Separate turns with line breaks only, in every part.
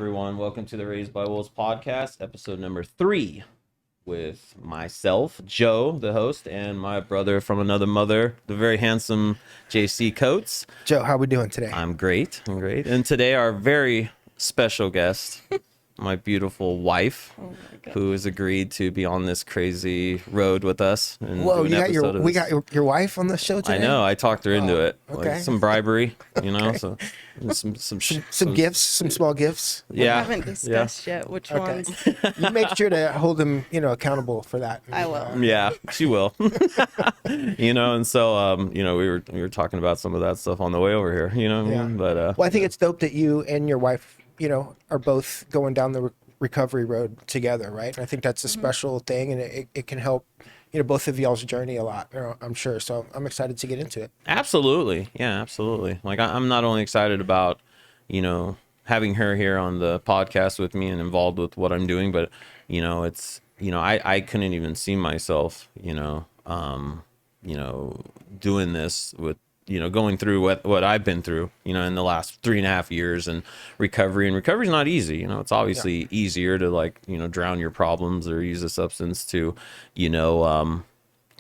everyone. Welcome to the Raised by Wolves podcast, episode number 3, with myself, Joe, the host, and my brother from another mother, the very handsome JC Coates.
Joe, how we doing today?
I'm great. And today, our very special guest, my beautiful wife, who has agreed to be on this crazy road with us. And
Whoa, we got your wife on the show today?
I know. I talked her into it.
Okay.
Like some bribery, okay. So
some gifts, some small gifts.
Yeah.
We haven't discussed yet which ones.
You make sure to hold them, accountable for that.
I will.
Yeah, she will. And so we were talking about some of that stuff on the way over here,
Yeah.
But
Well, I think it's dope that you and your wife, are both going down the recovery road together, right? I think that's a special thing, and it can help, both of y'all's journey a lot, I'm sure. So I'm excited to get into it.
Absolutely. Yeah, absolutely. Like I'm not only excited about, having her here on the podcast with me and involved with what I'm doing, but, it's, I couldn't even see myself, doing this with, going through what I've been through, in the last 3.5 years, and recovery is not easy. It's obviously easier to drown your problems or use a substance to, kind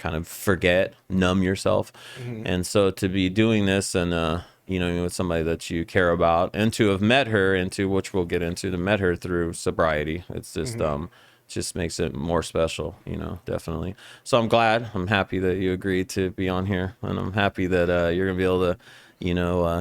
of forget, numb yourself. Mm-hmm. And so to be doing this and, with somebody that you care about, and to have met her which we'll get into, to met her through sobriety. It's just, just makes it more special, definitely. So I'm happy that you agreed to be on here, and I'm happy that you're gonna be able to,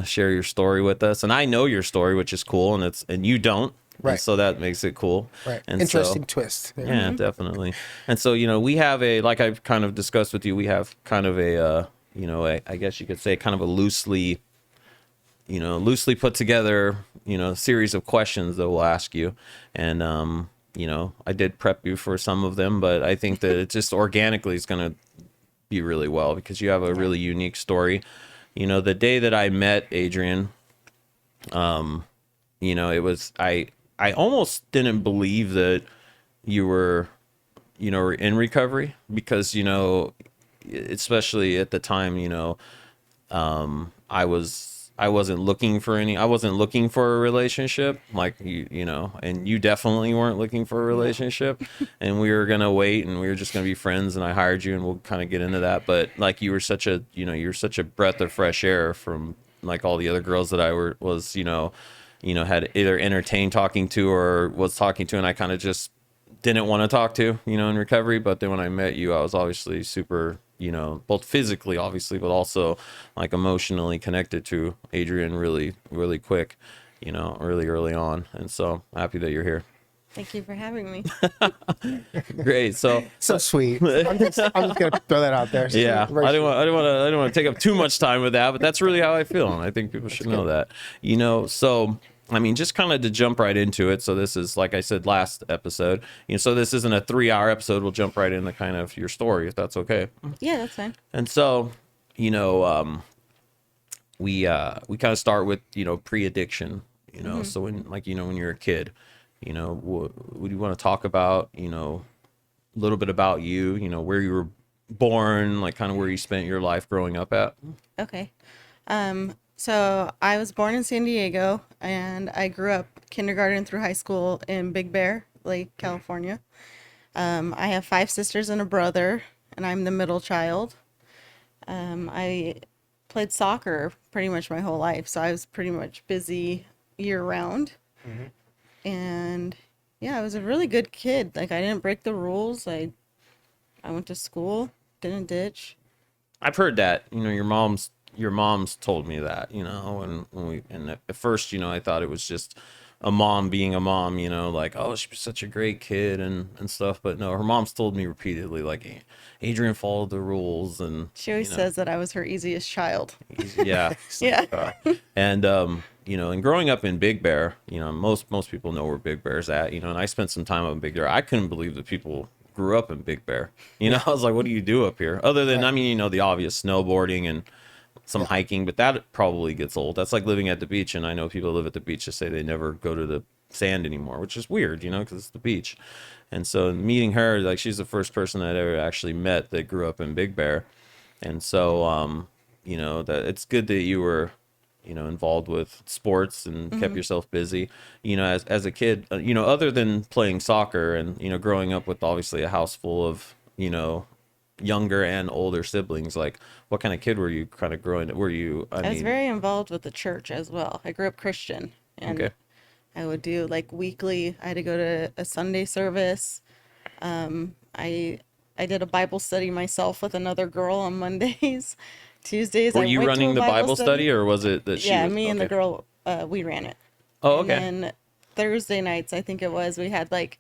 share your story with us. And I know your story, which is cool, and you don't, right? And so that makes it cool,
right?
And
interesting twist.
Yeah, definitely. And so we have like I've kind of discussed with you, we have kind of I guess you could say kind of a loosely put together, series of questions that we'll ask you, and I did prep you for some of them, but I think that it just organically is going to be really well, because you have a really unique story. The day that I met Adrienne, it was, I almost didn't believe that you were, in recovery, because, especially at the time, I wasn't looking for a relationship, like and you definitely weren't looking for a relationship, and we were going to wait, and we were just going to be friends, and I hired you, and we'll kind of get into that. But like, you were such a breath of fresh air from like all the other girls that I was had either entertained talking to or was talking to, and I kind of just didn't want to talk to, in recovery. But then when I met you, I was obviously super, both physically, obviously, but also like emotionally connected to Adrienne really, really quick, really early on. And so happy that you're here.
Thank you for having me.
Great. So
sweet. I'm just gonna throw that out there.
Yeah. I don't want to take up too much time with that, but that's really how I feel. And I think people should know that, so I mean, just kind of to jump right into it. So this is, like I said last episode, so this isn't a 3-hour episode. We'll jump right into kind of your story, if that's okay.
Yeah, that's fine.
And so, we kind of start with, pre-addiction, so when, like, when you're a kid, would you want to talk about, a little bit about you, where you were born, like kind of where you spent your life growing up at?
Okay. So I was born in San Diego, and I grew up kindergarten through high school in Big Bear Lake, California. I have 5 sisters and a brother, and I'm the middle child. I played soccer pretty much my whole life, so I was pretty much busy year round. Mm-hmm. And yeah, I was a really good kid. Like, I didn't break the rules. I went to school, didn't ditch.
I've heard that, your mom's told me that, and at first, I thought it was just a mom being a mom, like, oh, she's such a great kid and stuff. But no, her mom's told me repeatedly, like, Adrienne followed the rules. And
she always says that I was her easiest child.
Yeah.
Yeah.
And, and growing up in Big Bear, most people know where Big Bear's at, and I spent some time up in Big Bear. I couldn't believe that people grew up in Big Bear. I was like, what do you do up here? Other than, the obvious snowboarding and some hiking, but that probably gets old. That's like living at the beach, and I know people live at the beach just say they never go to the sand anymore, which is weird, because it's the beach. And so meeting her, like, she's the first person I'd ever actually met that grew up in Big Bear. And so that it's good that you were involved with sports and kept yourself busy, as a kid, other than playing soccer and, growing up with obviously a house full of, younger and older siblings, like what kind of kid were you kind of growing up? Were you,
I was very involved with the church as well. I grew up Christian, and
okay.
I would do like weekly. I had to go to a Sunday service. I did a Bible study myself with another girl on Mondays. Tuesdays,
Were
I
you
went to
running
a
the Bible study, or was it that she
Yeah,
was?
me and the
Okay.
girl, we ran it.
Oh,
And
okay.
then Thursday nights, I think it was, we had like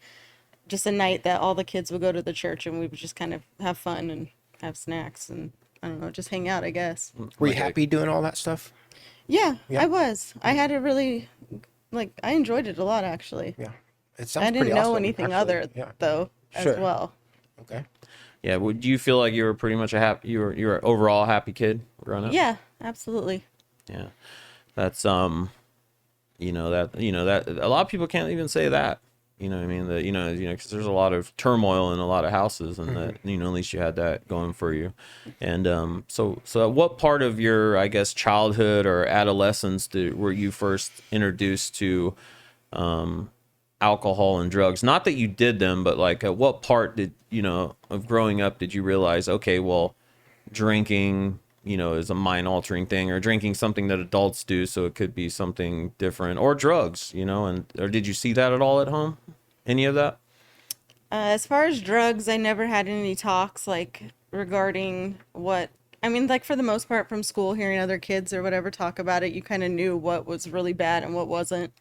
just a night that all the kids would go to the church and we would just kind of have fun and have snacks and I don't know, just hang out, I guess.
Were you
Like a-
happy doing all that stuff?
Yeah,
Yeah.
I was. I had a really, I enjoyed it a lot actually.
Yeah. It sounds
I
pretty
didn't know
awesome,
anything
actually.
other
Yeah.
though
Sure.
as well.
Okay.
Yeah. Would you feel like you were pretty much you were overall a happy kid growing up?
Yeah, absolutely.
Yeah. That's that a lot of people can't even say that. You know what I mean? That because there's a lot of turmoil in a lot of houses, and that at least you had that going for you. And so at what part of your, I guess, childhood or adolescence were you first introduced to alcohol and drugs? Not that you did them, but like at what part of growing up did you realize, okay, well, drinking is a mind altering thing, or drinking something that adults do, so it could be something different, or drugs, or did you see that at all at home? Any of that?
As far as drugs, I never had any talks like regarding what, I mean, like for the most part from school, hearing other kids or whatever talk about it, you kind of knew what was really bad and what wasn't.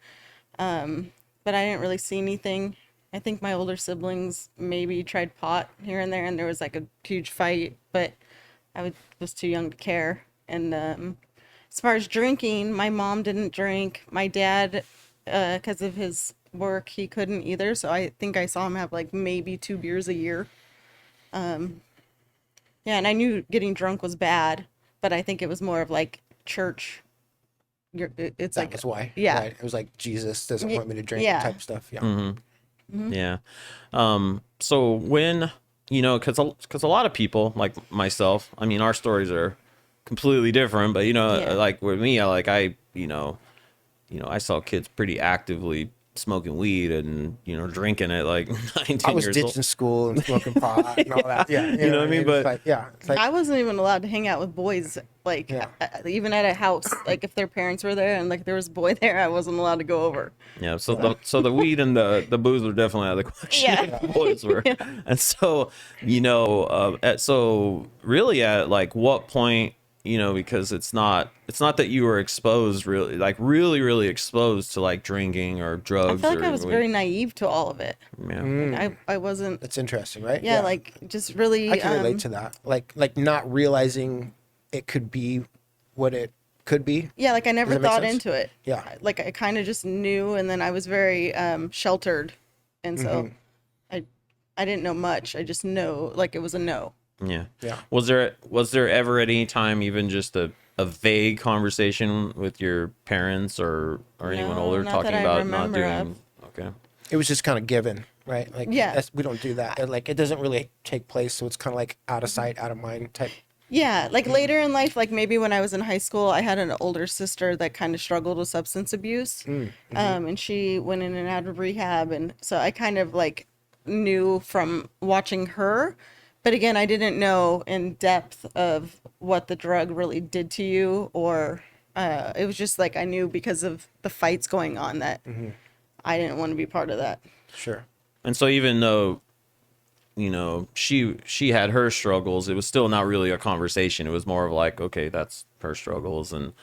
But I didn't really see anything. I think my older siblings maybe tried pot here and there, and there was like a huge fight, but was too young to care. And as far as drinking, my mom didn't drink. My dad, because of his work, he couldn't either. So I think I saw him have like maybe 2 beers a year. Yeah, and I knew getting drunk was bad, but I think it was more of like church. It's
That
like,
was why.
yeah.
Right? It was like Jesus doesn't want me to drink
yeah.
type stuff. Yeah.
Mm-hmm. Yeah. So when, because a lot of people like myself, I mean, our stories are completely different, but
Yeah.
like with me, I saw kids pretty actively smoking weed and drinking at like 19
I was
years old.
ditching school and smoking pot and all that. Yeah.
You know what I mean?
It's
But-
like, yeah, it's like
I wasn't even allowed to hang out with boys, like
Yeah.
even at a house. Like if their parents were there and like there was a boy there, I wasn't allowed to go over.
Yeah, so the weed and the booze were definitely out of the question.
Yeah.
The boys were, and so so really at like what point, because it's not that you were exposed really exposed to like drinking or
I
drugs.
feel like
or
I was
weed.
very naive to all of it.
Yeah.
I wasn't.
That's interesting, right?
Yeah, like just really.
I can relate to that. Like not realizing it could be what it could be.
Yeah, like I never
Does that make
thought
sense?
into it.
Yeah.
Like I kind of just knew, and then I was very sheltered, and so I didn't know much. I just know like it was a no.
Yeah.
Yeah.
Was there ever at any time even just a vague conversation with your parents or anyone
No,
older
not
talking
that I
about not
remember
doing? Okay.
It was just kind of given, right? Like
Yeah.
we don't do that. And like it doesn't really take place, so it's kind of like out of sight, out of mind type.
Yeah, like later in life, like maybe when I was in high school, I had an older sister that kind of struggled with substance abuse, and she went in and out of rehab, and so I kind of like knew from watching her. But again, I didn't know in depth of what the drug really did to you, or it was just like I knew because of the fights going on that I didn't want to be part of that.
Sure.
And so even though she had her struggles, it was still not really a conversation. It was more of like, okay, that's her struggles, and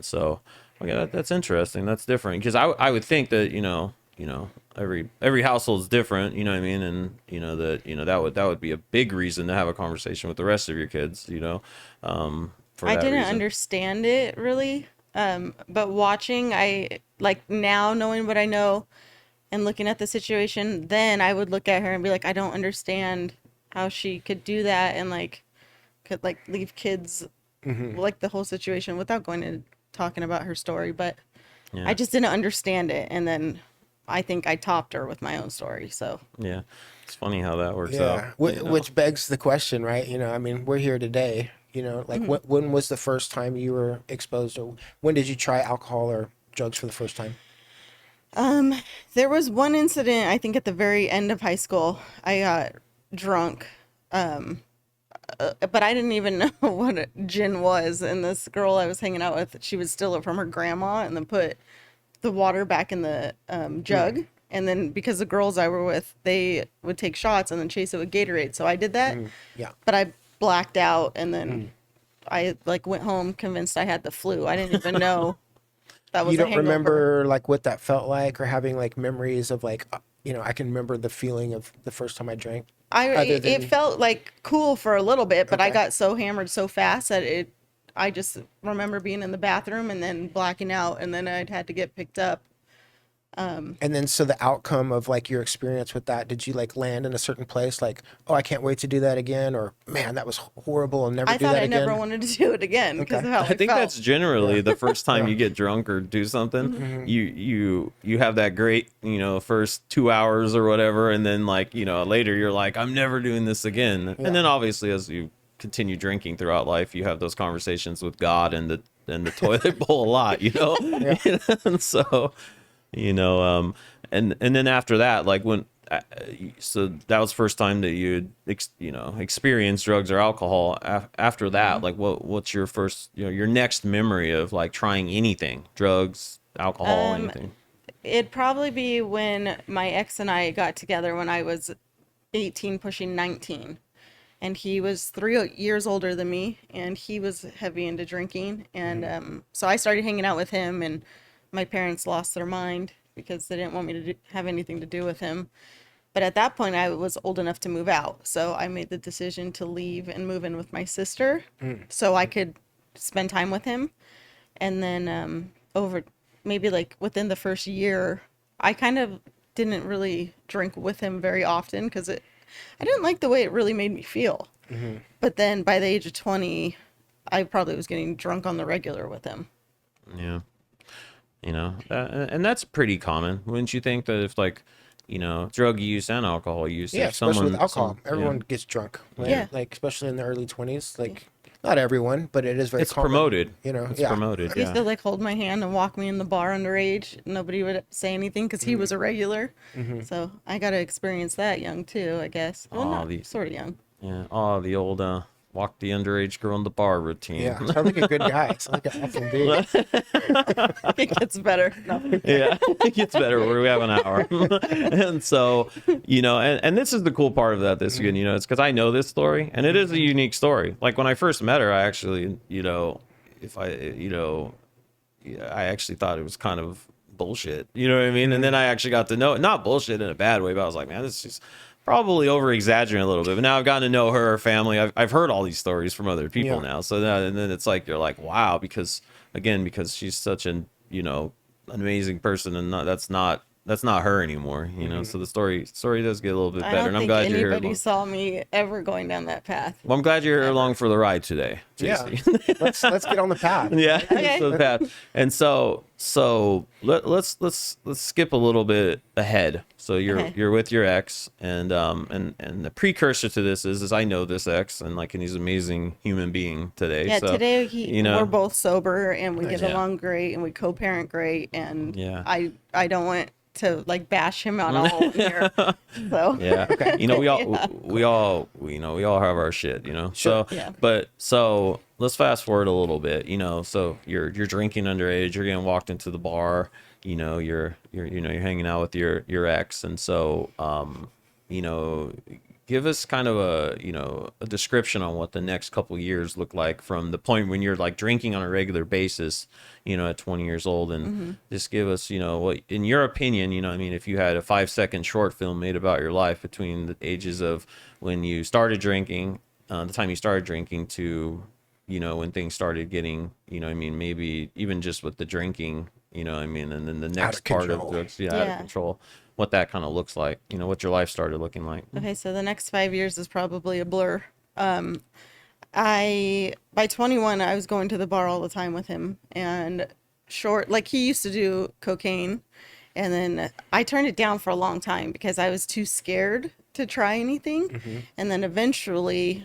so okay, that's interesting. That's different, because I would think that every household's different, you know what I mean, and that would be a big reason to have a conversation with the rest of your kids, for
I
that
didn't
reason.
understand it really, but watching, I like now knowing what I know and looking at the situation, then I would look at her and be like, I don't understand how she could do that and like could like leave kids like the whole situation without going and talking about her story, but
Yeah.
I just didn't understand it, and then I think I topped her with my own story. So
Yeah, it's funny how that works
Yeah.
out.
Which begs the question, right? I mean, we're here today, You know, like when was the first time you were exposed, or when did you try alcohol or drugs for the first time?
There was one incident, I think at the very end of high school. I got drunk, but I didn't even know what a gin was. And this girl I was hanging out with, she would steal it from her grandma and then put the water back in the jug. And then because the girls I were with, they would take shots and then chase it with Gatorade. So I did that.
Yeah.
But I blacked out, and then I like went home convinced I had the flu. I didn't even know that was
You
a
don't
hangover.
remember like what that felt like, or having like memories of like, you know, I can remember the feeling of the first time I drank. Other
It
than-
felt like cool for a little bit, but I
Okay.
got so hammered so fast that I just remember being in the bathroom and then blacking out, and then I'd had to get picked up.
And then, so the outcome of like your experience with that, did you like land in a certain place? Like, oh, I can't wait to do that again, or man, that was horrible, I'll never
I
do
thought
that
I
again.
never wanted to do it again because
Okay.
of how
I think
felt.
that's generally the first time you get drunk or do something. You have that great, you know, first 2 hours or whatever, and then like, you know, later you're like, I'm never doing this again. And then obviously as you continue drinking throughout life, you have those conversations with God and the toilet bowl a lot, you know. And so, you know, and then after that, like when so that was the first time that you'd experienced drugs or alcohol. After that, like what's your first, you know, your next memory of like trying anything, drugs, alcohol, anything?
It'd probably be when my ex and I got together when I was 18, pushing 19. And he was 3 years older than me, and he was heavy into drinking. And so I started hanging out with him, and my parents lost their mind because they didn't want me to have anything to do with him. But at that point, I was old enough to move out. So I made the decision to leave and move in with my sister so I could spend time with him. And then over maybe like within the first year, I kind of didn't really drink with him very often because I didn't like the way it really made me feel. But then by the age of 20, I probably was getting drunk on the regular with him.
Yeah. You know, and that's pretty common, wouldn't you think? That if like, you know, drug use and alcohol use,
Yeah,
if
especially with alcohol,
yeah.
everyone gets drunk. Right?
Yeah.
Like especially in the early 20s, like not everyone, but it is very
It's
common.
promoted.
You know,
It's
yeah.
promoted.
He used
Yeah.
to like hold my hand and walk me in the bar underage. Nobody would say anything because he was a regular. So I got to experience that young too, I guess. Well,
Aw,
not sort of young.
Yeah. Oh, the old walk the underage girl in the bar routine.
Yeah, sounds like a good guy. Sounds like an awesome dude.
It gets better. No.
Yeah, it gets better. We have an hour. And so, you know, and this is the cool part of that this again, you know, it's because I know this story, and it is a unique story. Like when I first met her, I actually, you know, I actually thought it was kind of bullshit, you know what I mean? And then I actually got to know it, not bullshit in a bad way, but I was like, man, this is probably over exaggerating a little bit. But now I've gotten to know her family. I've heard all these stories from other people now. So now, and then it's like, you're like, wow, because she's such an, you know, an amazing person, and that's not her anymore, you know. So the story does get a little bit
I
better,
don't
and I'm
think
glad you're here.
anybody saw me ever going down that path.
Well, I'm glad you're here along for the ride today,
Yeah,
JC.
let's get on the path.
Yeah,
Okay.
so Pat, and so let's skip a little bit ahead. So you're with your ex, and the precursor to this is I know this ex, and like, and he's an amazing human being today.
Yeah,
so,
today
you know,
we're both sober and we get
Yeah.
along great and we co-parent great, and
Yeah.
I don't want to like bash him on all here. So
yeah. You know, we all have our shit, you know. So
Yeah.
but so let's fast forward a little bit, you know. So you're drinking underage, you're getting walked into the bar, you know, you're hanging out with your ex, and so you know, give us kind of a description on what the next couple years look like from the point when you're like drinking on a regular basis, you know, at 20 years old, and just give us, you know, what in your opinion, you know, I mean, if you had a 5-second short film made about your life between the ages of when you started drinking, the time you started drinking, to, you know, when things started getting, you know, I mean, maybe even just with the drinking, you know, I mean, and then the next part of
control.
drugs, out of
Yeah.
control, what that kind of looks like, you know, what your life started looking like.
okay, so the next 5 years is probably a blur. By 21, I was going to the bar all the time with him, and like he used to do cocaine, and then I turned it down for a long time because I was too scared to try anything. And then eventually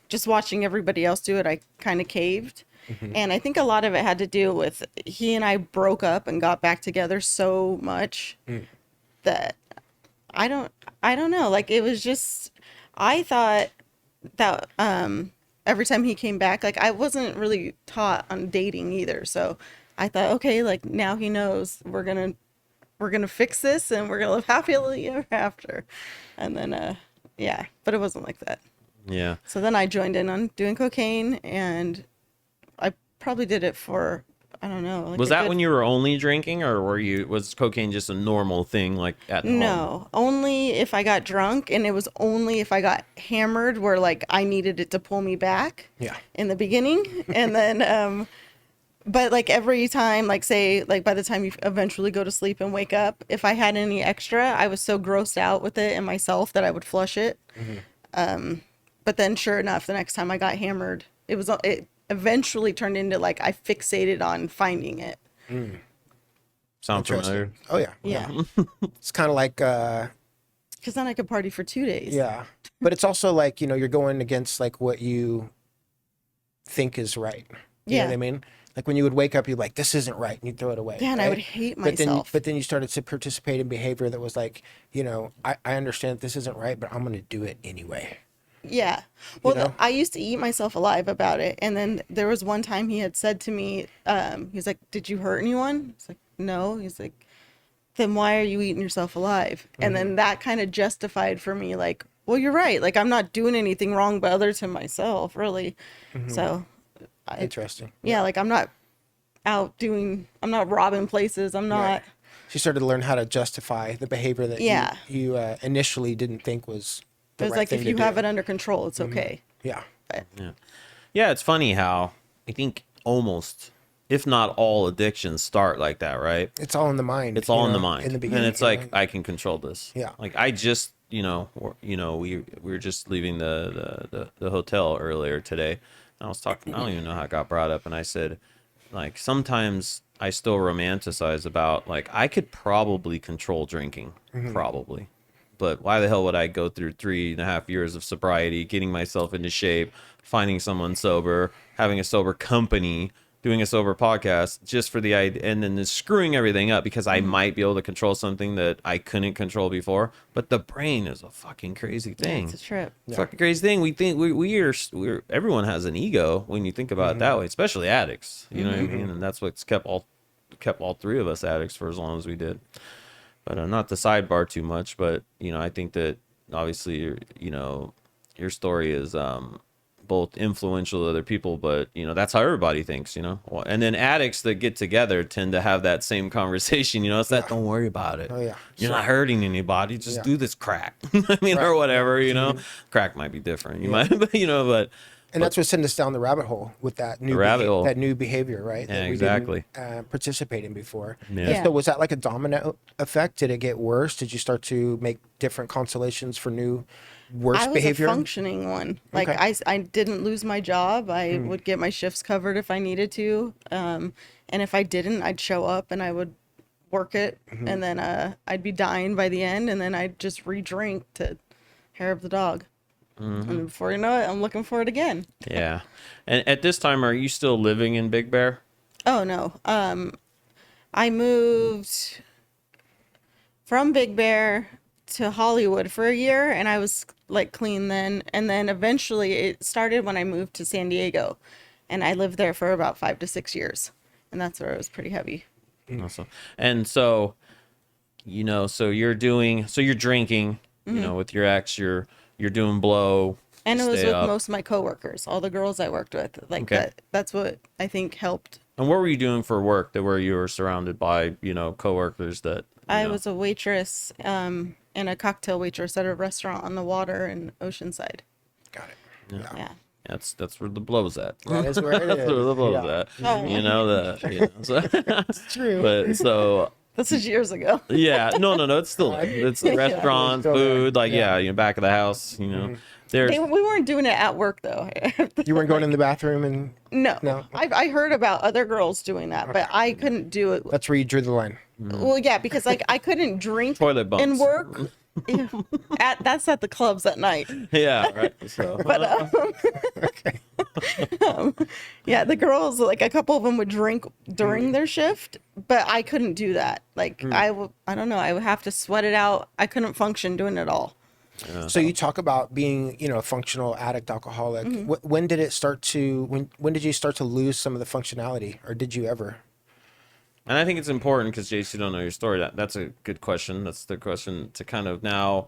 just watching everybody else do it, I kind of caved. And I think a lot of it had to do with he and I broke up and got back together so much that I don't know. Like, it was just, I thought that every time he came back, like, I wasn't really taught on dating either. So I thought, okay, like, now he knows we're gonna fix this and we're gonna live happily ever after. And then yeah, but it wasn't like that.
Yeah.
So then I joined in on doing cocaine, and I probably did it for, I don't know. Like
Was that when you were only drinking, or was cocaine just a normal thing, like at home?
No, only if I got drunk, and it was only if I got hammered where, like, I needed it to pull me back.
Yeah.
In the beginning. And then, but like every time, like, say, like, by the time you eventually go to sleep and wake up, if I had any extra, I was so grossed out with it and myself that I would flush it. But then sure enough, the next time I got hammered, it eventually turned into, like, I fixated on finding it.
Sound familiar?
Oh yeah.
Yeah.
It's kind of like
Because then I could party for 2 days.
yeah, but it's also like, you know, you're going against like what you think is right. You know
Yeah.
what I mean? Like when you would wake up, you're like, this isn't right, and you throw it away.
Yeah, and I
right?
would hate
But
myself.
then you started to participate in behavior that was like, you know, I understand that this isn't right, but I'm going to do it anyway.
Yeah. Well,
know?
I used to eat myself alive about it. And then there was one time he had said to me, he's like, did you hurt anyone? It's like, no. He's like, then why are you eating yourself alive? And then that kind of justified for me, like, well, you're right. Like, I'm not doing anything wrong but other to myself, really. So,
Interesting.
yeah, like, I'm not I'm not robbing places. I'm not.
Right. So you started to learn how to justify the behavior that
Yeah.
you initially didn't think was the
It was
right
like,
thing
if
to
you
do.
have it under control, it's okay.
Yeah.
But
Yeah, it's funny how I think almost, if not all, addictions start like that, right?
It's all in the mind.
It's all
you
in the
know,
mind,
In the beginning.
and it's like, I can control this.
Yeah.
Like I just, we were just leaving the hotel earlier today. And I was talking. I don't even know how it got brought up, and I said, like, sometimes I still romanticize about, like, I could probably control drinking, probably. But why the hell would I go through 3.5 years of sobriety, getting myself into shape, finding someone sober, having a sober company, doing a sober podcast, just for the idea, and then just screwing everything up because I might be able to control something that I couldn't control before. But the brain is a fucking crazy thing.
it's a trip.
Fucking crazy thing. We think we're everyone has an ego when you think about it that way, especially addicts. You know what I mean? And that's what's kept all three of us addicts for as long as we did. But not to sidebar too much, but I think that obviously your story is both influential to other people, but that's how everybody thinks. Well, and then addicts that get together tend to have that same conversation. It's that, don't worry about it.
Oh yeah.
You're not hurting anybody. Just
Yeah.
do this crack. I mean, or whatever. Crack might be different. You might, but.
And that's what sent us down the rabbit hole with that new
hole.
that new behavior, right?
Yeah,
that we
exactly.
didn't participate in before.
Yeah.
Yeah.
So was that like a domino effect? Did it get worse? Did you start to make different constellations for new worse
I was
behavior?
a functioning one. Like,
Okay.
I didn't lose my job. I would get my shifts covered if I needed to. And if I didn't, I'd show up and I would work it. And then I'd be dying by the end. And then I'd just re-drink to hair of the dog. And then before you know it, I'm looking for it again.
Yeah. And at this time, are you still living in Big Bear?
Oh, no. I moved from Big Bear to Hollywood for a year, and I was, like, clean then. And then eventually it started when I moved to San Diego, and I lived there for about 5 to 6 years. And that's where it was pretty heavy.
Awesome. And so, so you're drinking, with your ex, you're doing blow.
And it was
stay
with
up.
most of my coworkers, all the girls I worked with. Like,
Okay.
that's what I think helped.
And what were you doing for work where you were surrounded by, coworkers that
I was a waitress, and a cocktail waitress at a rurestaurant on the water in Oceanside.
Got it.
Yeah.
That's where the blow's at.
That is where it
That's
is.
where the blow's
Yeah.
at.
Oh.
So,
It's true.
but so
This is years ago.
yeah, no, it's still there. It's restaurants,
Still there.
food, like
Yeah.
back of the house, There's
We weren't doing it at work, though.
You weren't going in the bathroom, and
No.
No?
I heard about other girls doing that, but I couldn't do it.
that's where you drew the line.
Well, yeah, because, like, I couldn't drink
toilet bumps.
and work Ew. That's at the clubs at night.
Yeah, right. So,
But yeah, the girls, like a couple of them would drink during their shift, but I couldn't do that. Like I don't know, I would have to sweat it out. I couldn't function doing it all.
So you talk about being, a functional addict, alcoholic. When did it start to, when did you start to lose some of the functionality, or did you ever?
and I think it's important because Jace, you don't know your story. That's a good question. That's the question to kind of now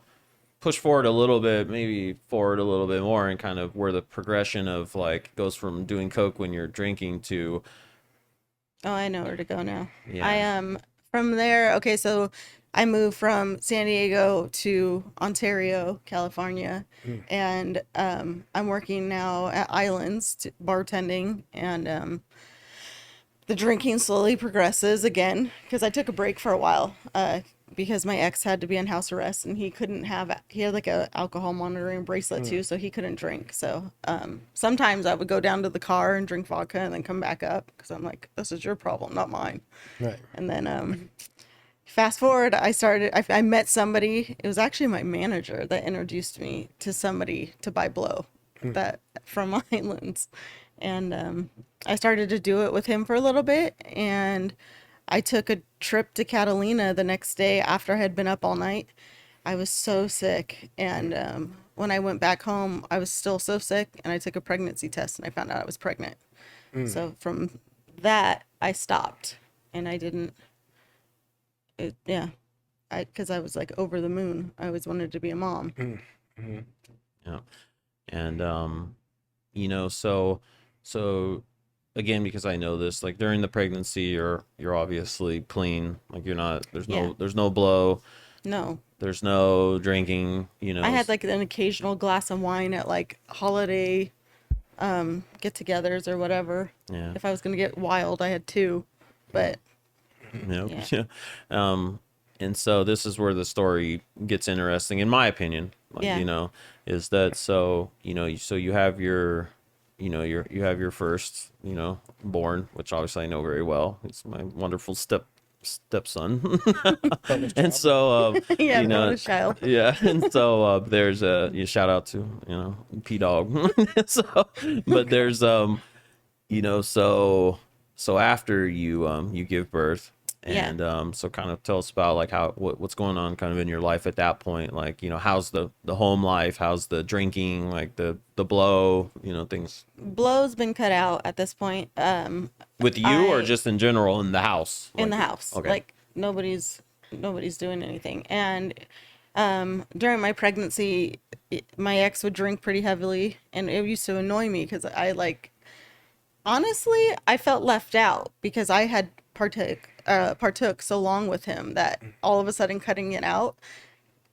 push forward a little bit, maybe forward a little bit more, and kind of where the progression of like goes from doing coke when you're drinking to
Oh, I know where to go now.
Yeah.
I from there. Okay, so I moved from San Diego to Ontario, California, and I'm working now at Islands bartending, and the drinking slowly progresses again because I took a break for a while because my ex had to be on house arrest and he had like a alcohol monitoring bracelet too, so he couldn't drink. So sometimes I would go down to the car and drink vodka and then come back up because I'm like, this is your problem, not mine.
Right.
And then fast forward, I met somebody. It was actually my manager that introduced me to somebody to buy blow that from Islands. And I started to do it with him for a little bit, and I took a trip to Catalina the next day after I had been up all night. I was so sick, and when I went back home, I was still so sick, and I took a pregnancy test, and I found out I was pregnant. So from that, I stopped, and I didn't. Because I was like over the moon. I always wanted to be a mom.
Yeah. And so again, because I know this, like during the pregnancy you're obviously clean. Like you're not there's no blow.
No.
There's no drinking,
I had like an occasional glass of wine at like holiday get-togethers or whatever.
Yeah.
If I was gonna get wild, I had two. But
Yeah. And so this is where the story gets interesting, in my opinion. Like, is that so? So you have your, you have your first, born, which obviously I know very well. It's my wonderful stepson, and so
yeah, bonus child.
yeah, and so there's you shout out to P Dog. So, but there's so after you give birth. And so kind of tell us about like what's going on kind of in your life at that point. Like, how's the home life? How's the drinking? Like the blow, things.
Blow's been cut out at this point.
With you or just in general in the house?
In the house.
Okay.
Like nobody's doing anything. And during my pregnancy, my ex would drink pretty heavily, and it used to annoy me because honestly, I felt left out because I had partook so long with him that all of a sudden cutting it out,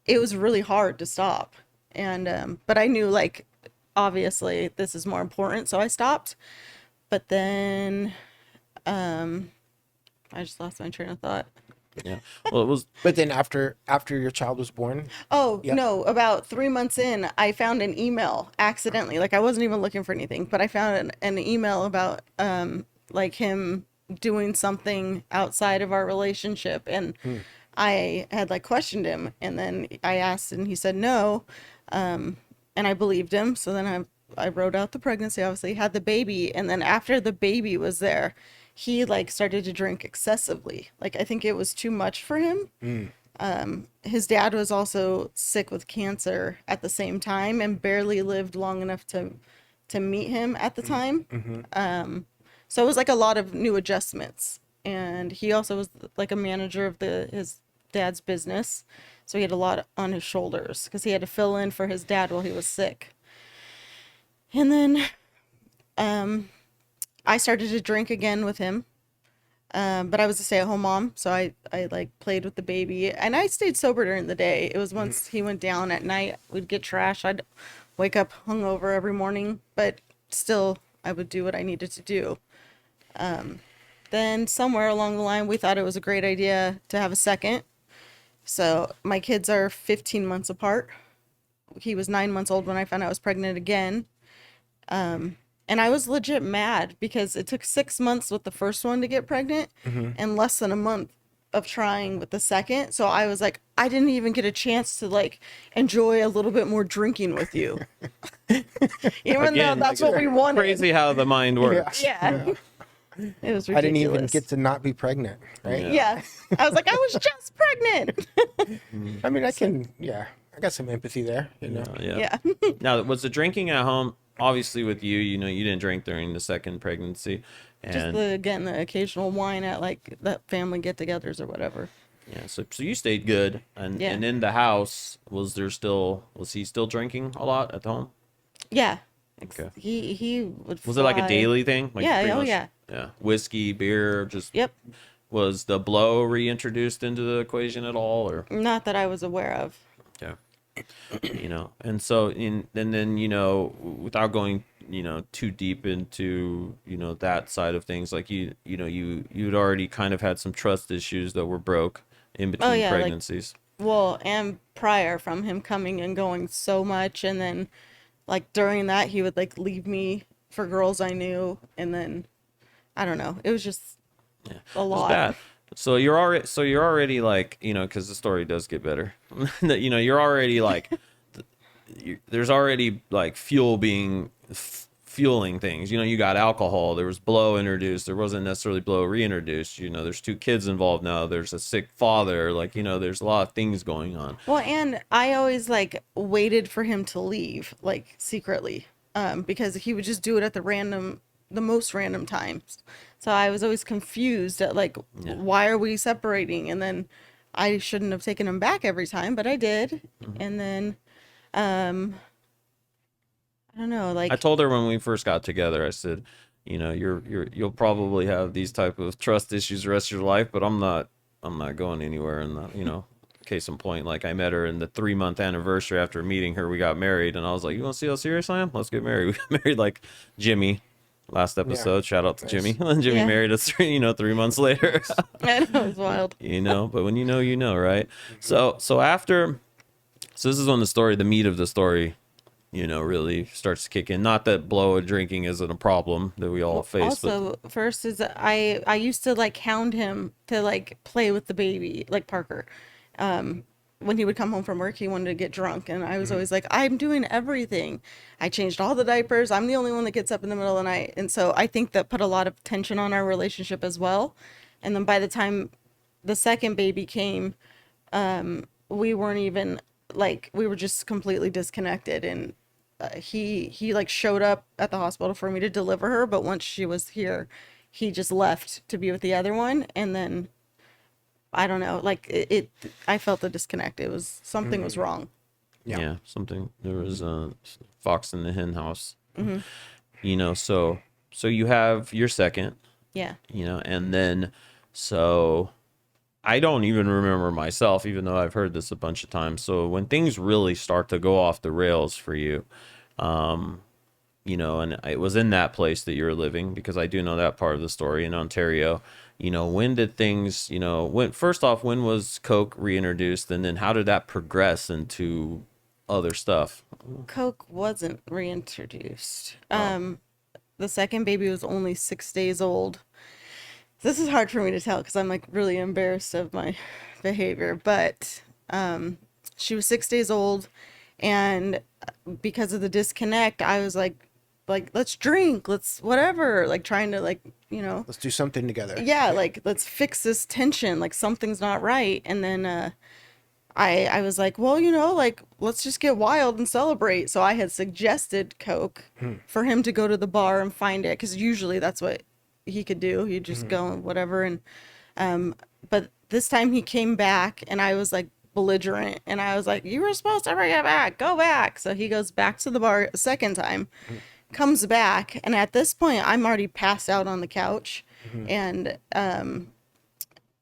it was really hard to stop. And but I knew like obviously this is more important, so I stopped. But then I just lost my train of thought.
Yeah. Well, it was.
But then after your child was born.
Oh, no, about 3 months in, I found an email accidentally. Like I wasn't even looking for anything, but I found an email about like him doing something outside of our relationship, and I had like questioned him, and then I asked and he said no, and I believed him. So then I wrote out the pregnancy, obviously had the baby, and then after the baby was there, he like started to drink excessively. Like I think it was too much for him. His dad was also sick with cancer at the same time and barely lived long enough to meet him at the time. So it was like a lot of new adjustments. And he also was like a manager of his dad's business. So he had a lot on his shoulders because he had to fill in for his dad while he was sick. And then I started to drink again with him. But I was a stay-at-home mom, so I like played with the baby. And I stayed sober during the day. It was once he went down at night, we'd get trash. I'd wake up hungover every morning, but still I would do what I needed to do. Then somewhere along the line, we thought it was a great idea to have a second. So my kids are 15 months apart. He was 9 months old when I found out I was pregnant again. And I was legit mad because it took 6 months with the first one to get pregnant and less than a month of trying with the second. So I was like, I didn't even get a chance to like enjoy a little bit more drinking with you. Even
Again,
though that's
like,
what we wanted.
Crazy how the mind works.
Yeah. It was ridiculous.
I didn't even get to not be pregnant, right?
Yeah. I was like, I was just pregnant.
I mean, I got some empathy there, you know.
Yeah.
Yeah.
Now, was the drinking at home, obviously with you, you know, you didn't drink during the second pregnancy. And
Just the occasional wine at like the family get-togethers or whatever.
yeah, so you stayed good. And in the house, was he still drinking a lot at home?
Yeah.
Okay.
He would
Was it like a
fly.
daily thing? Like
Yeah,
pretty
oh,
much-
yeah.
Yeah. Whiskey, beer, just
Yep.
was the blow reintroduced into the equation at all, or
Not that I was aware of.
yeah. You know, and so and then, you know, without going, you know, too deep into, you know, that side of things, like you'd already kind of had some trust issues that were broke in between
yeah, like-
pregnancies.
Well, and prior from him coming and going so much, and then like during that he would like leave me for girls I knew, and then I don't know. It was just a
It's
lot.
bad. So you're already like, you know, because the story does get better. That, you know, you're already like, there's already like fueling things. You know, you got alcohol. There was blow introduced. There wasn't necessarily blow reintroduced. You know, there's 2 kids involved now. There's a sick father. Like, you know, there's a lot of things going on.
Well, and I always like waited for him to leave, like secretly, because he would just do it at the most random times. So I was always confused at like, why are we separating? And then I shouldn't have taken him back every time, but I did. And then, I don't know, like
I told her when we first got together, I said, you know, you'll probably have these type of trust issues the rest of your life, but I'm not going anywhere. And you know, case in point, like I met her in the 3-month anniversary after meeting her, we got married, and I was like, you want to see how serious I am? Let's get married. We got married like Jimmy. Last episode, shout out to Jimmy. And Jimmy
Yeah.
married us 3 months later.
I know, it was wild.
You know, but when you know, right? So this is when the meat of the story, you know, really starts to kick in. Not that blow and drinking isn't a problem that we all face,
Also, first is I used to like hound him to like play with the baby, like Parker. When he would come home from work, he wanted to get drunk, and I was always like, I'm doing everything. I changed all the diapers. I'm the only one that gets up in the middle of the night. And so I think that put a lot of tension on our relationship as well. And then by the time the second baby came, we weren't even like, we were just completely disconnected. And he like showed up at the hospital for me to deliver her, but once she was here, he just left to be with the other one. And then I don't know, like I felt the disconnect. It was something was wrong.
yeah, something. There was a fox in the hen house. You know, so you have your second,
Yeah.
you know, and then so I don't even remember myself, even though I've heard this a bunch of times. So when things really start to go off the rails for you, you know, and it was in that place that you were living, because I do know that part of the story in Ontario. You know, when did things, you know, first off, when was Coke reintroduced, and then how did that progress into other stuff?
Coke wasn't reintroduced. The second baby was only 6 days old. This is hard for me to tell because I'm like really embarrassed of my behavior, but she was 6 days old, and because of the disconnect, I was like let's drink, let's whatever, like trying to like, you know,
Let's do something together.
yeah, like let's fix this tension, like something's not right. And then I was like, well, you know, like let's just get wild and celebrate. So I had suggested Coke for him to go to the bar and find it, because usually that's what he could do. He'd just go and whatever. And but this time he came back, and I was like belligerent, and I was like, you were supposed to bring it back, go back. So he goes back to the bar a second time, comes back, and at this point I'm already passed out on the couch. And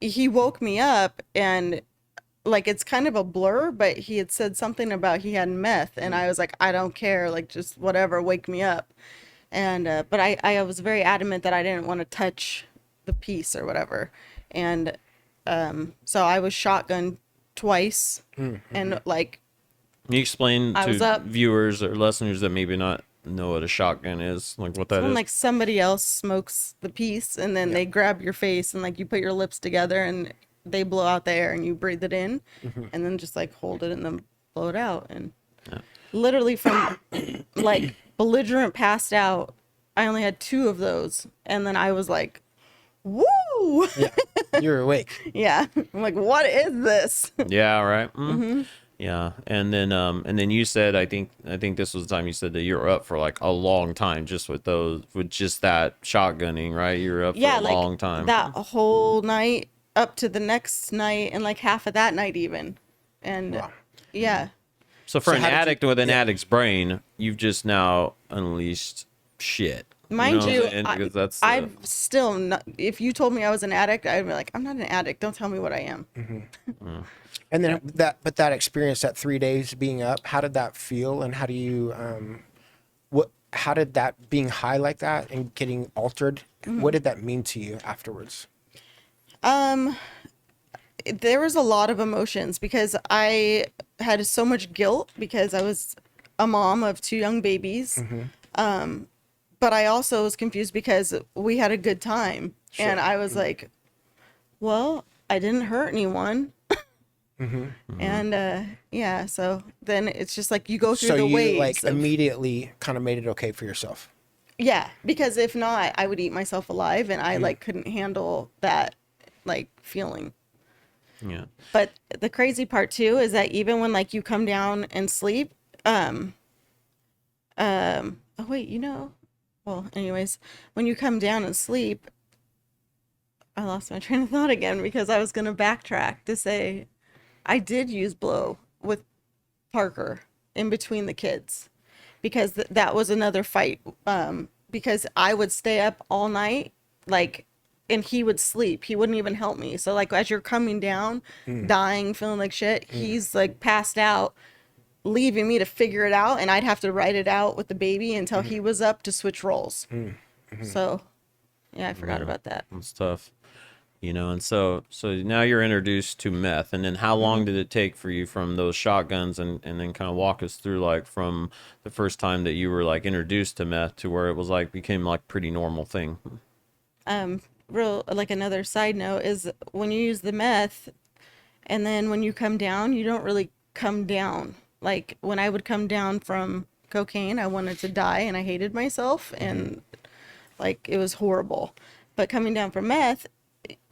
he woke me up, and like it's kind of a blur, but he had said something about he had meth, and I was like, I don't care, like just whatever, wake me up. And but I was very adamant that I didn't want to touch the piece or whatever. And so I was shotgunned twice. And like
Can you explain
I was
to
up.
viewers or listeners that maybe not know what a shotgun is, like what that
when
is?
like somebody else smokes the piece, and then they grab your face, and like you put your lips together, and they blow out the air and you breathe it in,
Mm-hmm.
and then just like hold it and then blow it out. And literally from like belligerent passed out, I only had 2 of those, and then I was like, woo.
Yeah. You're awake.
Yeah. I'm like, what is this?
Yeah, right. Yeah, and then you said, I think this was the time you said that you were up for like a long time, just with just that shotgunning, right? You were up for a
like
long time.
that whole night up to the next night, and like half of that night even. And
Wow.
yeah.
So for
So
an
how did you-
addict with an addict's brain, you've just now unleashed shit.
Mind you,
what I'm saying? Because that's
I've still not, if you told me I was an addict, I'd be like, I'm not an addict. Don't tell me what I am.
And then that experience, that 3 days being up, how did that feel? And how do you, how did that being high like that and getting altered, what did that mean to you afterwards?
There was a lot of emotions because I had so much guilt because I was a mom of 2 young babies. But I also was confused because we had a good time.
Sure.
And I was like, well, I didn't hurt anyone. And yeah, so then it's just like you go through
So
the
you
waves.
like
of-
immediately kind of made it okay for yourself.
yeah, because if not, I would eat myself alive, and I like couldn't handle that like feeling.
yeah.
But the crazy part too is that even when like you come down and sleep, oh wait, well, anyways, when you come down and sleep, I lost my train of thought again because I was gonna backtrack to say I did use blow with Parker in between the kids because that was another fight. Because I would stay up all night, like, and he would sleep. He wouldn't even help me. So like as you're coming down, dying, feeling like shit, he's like passed out, leaving me to figure it out, and I'd have to write it out with the baby until he was up to switch roles. So yeah, I forgot about that.
It's tough. And so now you're introduced to meth, and then how long did it take for you from those shotguns and then kind of walk us through like from the first time that you were like introduced to meth to where it was like became like pretty normal thing?
Real like another side note is when you use the meth and then when you come down, you don't really come down. Like when I would come down from cocaine, I wanted to die and I hated myself and like it was horrible. But coming down from meth,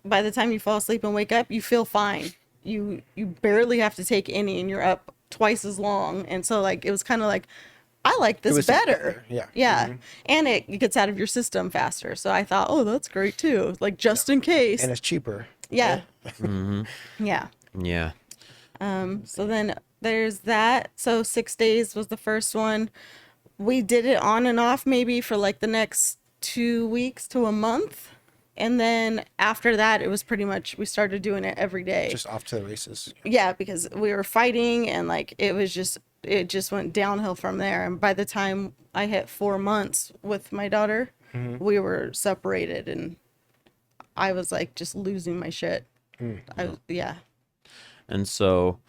by the time you fall asleep and wake up, you feel fine. You barely have to take any and you're up twice as long. And so like it was kind of like I like this
was
better.
Yeah.
Yeah. And it gets out of your system faster. So I thought, oh, that's great too. Like just in case.
And it's cheaper.
Yeah. Yeah.
Yeah.
So then there's that. So 6 days was the first one. We did it on and off maybe for like the next 2 weeks to a month. And then after that, it was pretty much, we started doing it every day.
Just off to the races.
Yeah, because we were fighting and like it just went downhill from there. And by the time I hit 4 months with my daughter, we were separated and I was like just losing my shit. Yeah.
And so,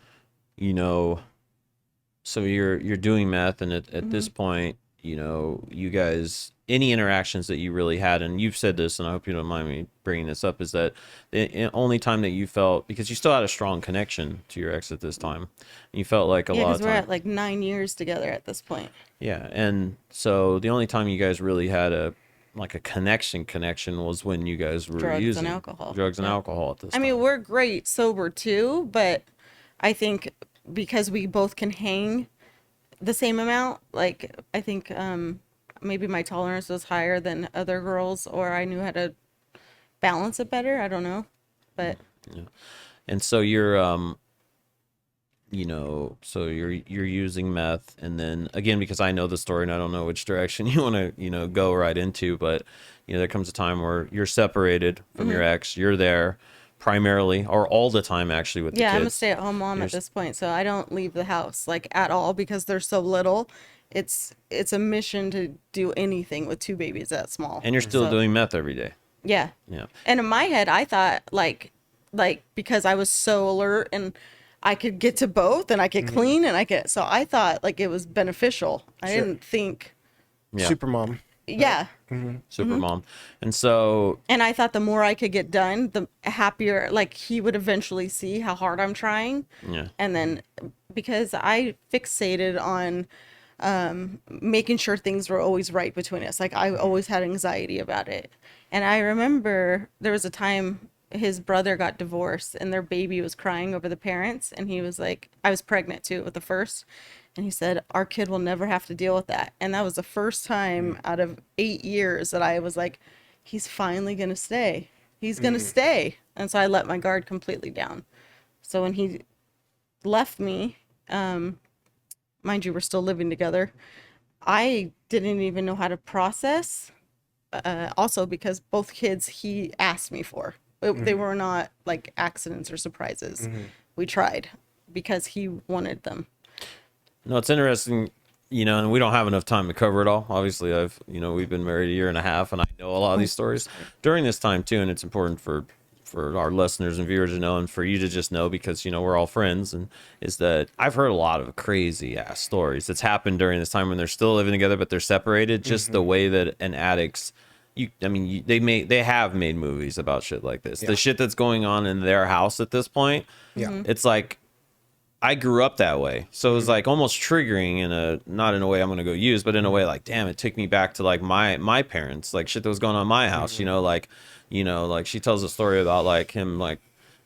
so you're doing meth, and at this point, you guys, any interactions that you really had, and you've said this, and I hope you don't mind me bringing this up, is that the only time that you felt, because you still had a strong connection to your ex at this time, you felt like a
Yeah,
lot
because
of
we're
time.
at like 9 years together at this point.
Yeah, and so the only time you guys really had a connection was when you guys were
Drugs and
using
alcohol.
drugs and
Yeah.
alcohol at this
I
time.
mean, we're great sober too, but I think because we both can hang the same amount, like I think maybe my tolerance was higher than other girls, or I knew how to balance it better. I don't know, but
And so you're so you're using meth, and then again, because I know the story and I don't know which direction you want to go right into, but there comes a time where you're separated from your ex. You're there primarily or all the time actually with the
yeah,
kids.
I'm a stay-at-home mom at this point, so I don't leave the house like at all because they're so little. It's a mission to do anything with 2 babies that small.
And you're still
So,
doing meth every day.
yeah.
Yeah.
And in my head, I thought like because I was so alert and I could get to both and I could clean and so I thought like it was beneficial. I
Sure.
didn't think,
Yeah.
Super mom.
yeah.
super mom. And so,
And I thought the more I could get done, the happier, like he would eventually see how hard I'm trying.
yeah.
And then because I fixated on making sure things were always right between us. Like I always had anxiety about it. And I remember there was a time his brother got divorced and their baby was crying over the parents. And he was like, I was pregnant too with the first. And he said, our kid will never have to deal with that. And that was the first time out of 8 years that I was like, he's finally going to stay. He's going to stay. And so I let my guard completely down. So when he left me, mind you, we're still living together. I didn't even know how to process. Also because both kids he asked me for. They were not like accidents or surprises. We tried because he wanted them.
No, it's interesting, and we don't have enough time to cover it all. Obviously, we've been married a year and a half, and I know a lot of these stories during this time too. And it's important for our listeners and viewers to know, and for you to just know, because we're all friends, and is that I've heard a lot of crazy ass stories that's happened during this time when they're still living together but they're separated. Just the way that an addict's, they have made movies about shit like this. The shit that's going on in their house at this point.
Yeah.
It's like, I grew up that way, so it was like almost triggering not in a way I'm gonna go use, but in a way like, damn, it took me back to like my parents, like shit that was going on in my house. Like she tells a story about like him, like,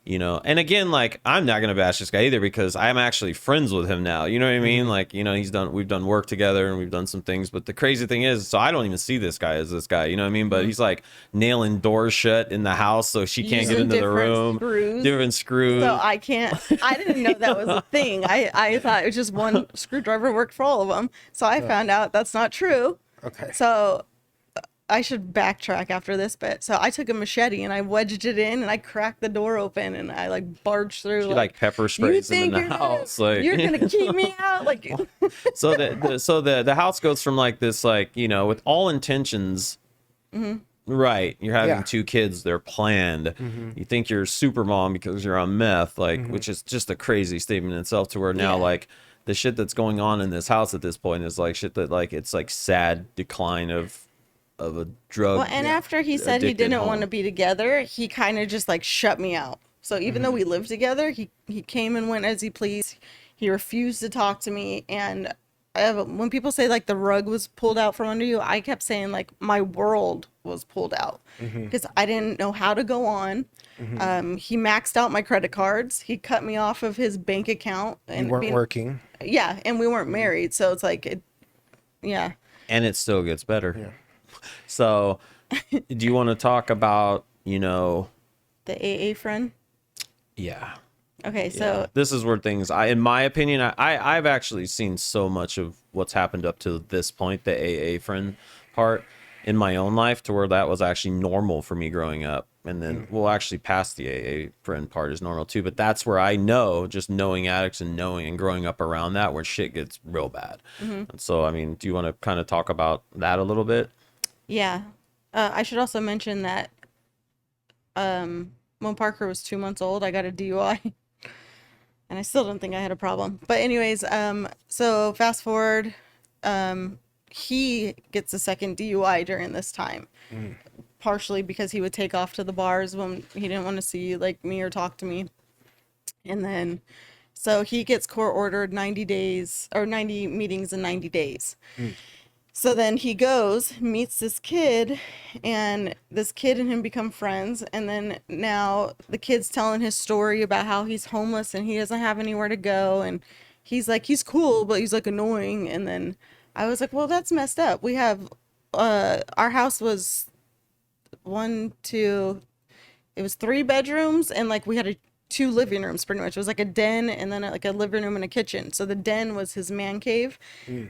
and again, like, I'm not gonna bash this guy either because I'm actually friends with him now. You know what I mean? Like, we've done work together and we've done some things. But the crazy thing is, so I don't even see this guy as this guy. You know what I mean? But he's like nailing doors shut in the house so she can't get into the room. Different screws.
So I didn't know that was a thing. I thought it was just one screwdriver worked for all of them. So I found out that's not true.
Okay.
So I should backtrack after this bit. So I took a machete and I wedged it in and I cracked the door open and I like barged through.
She like pepper sprays in the house.
You're gonna keep me out, like.
So the house goes from like this, like, with all intentions, right? You're having 2 kids, they're planned. You think you're super mom because you're on meth, like, which is just a crazy statement in itself. To where now like the shit that's going on in this house at this point is like shit that like it's like sad decline of a drug.
Well, and after he said he didn't want to be together, he kind of just like shut me out. So even though we lived together, he came and went as he pleased. He refused to talk to me. And when people say like the rug was pulled out from under you, I kept saying like my world was pulled out because I didn't know how to go on. He maxed out my credit cards. He cut me off of his bank account. And
you weren't working.
Yeah, and we weren't married, so it's like
and it still gets better.
Yeah.
So, do you want to talk about,
the AA friend?
Yeah.
Okay, so
this is where things, in my opinion, I've actually seen so much of what's happened up to this point, the AA friend part in my own life, to where that was actually normal for me growing up. And then, well, actually past the AA friend part is normal too. But that's where I know, just knowing addicts and knowing and growing up around that, where shit gets real bad. And so, I mean, do you want to kind of talk about that a little bit?
Yeah. I should also mention that when Parker was 2 months old, I got a DUI. And I still don't think I had a problem. But anyways, so fast forward, he gets a second DUI during this time. Partially because he would take off to the bars when he didn't want to see like me or talk to me. And then, so he gets court ordered 90 days or 90 meetings in 90 days. So then he goes, meets this kid, and this kid and him become friends. And then now the kid's telling his story about how he's homeless and he doesn't have anywhere to go. And he's like, he's cool, but he's like annoying. And then I was like, well, that's messed up. We have, our house was it was 3 bedrooms, and like we had 2 living rooms pretty much. It was like a den and then like a living room and a kitchen. So the den was his man cave.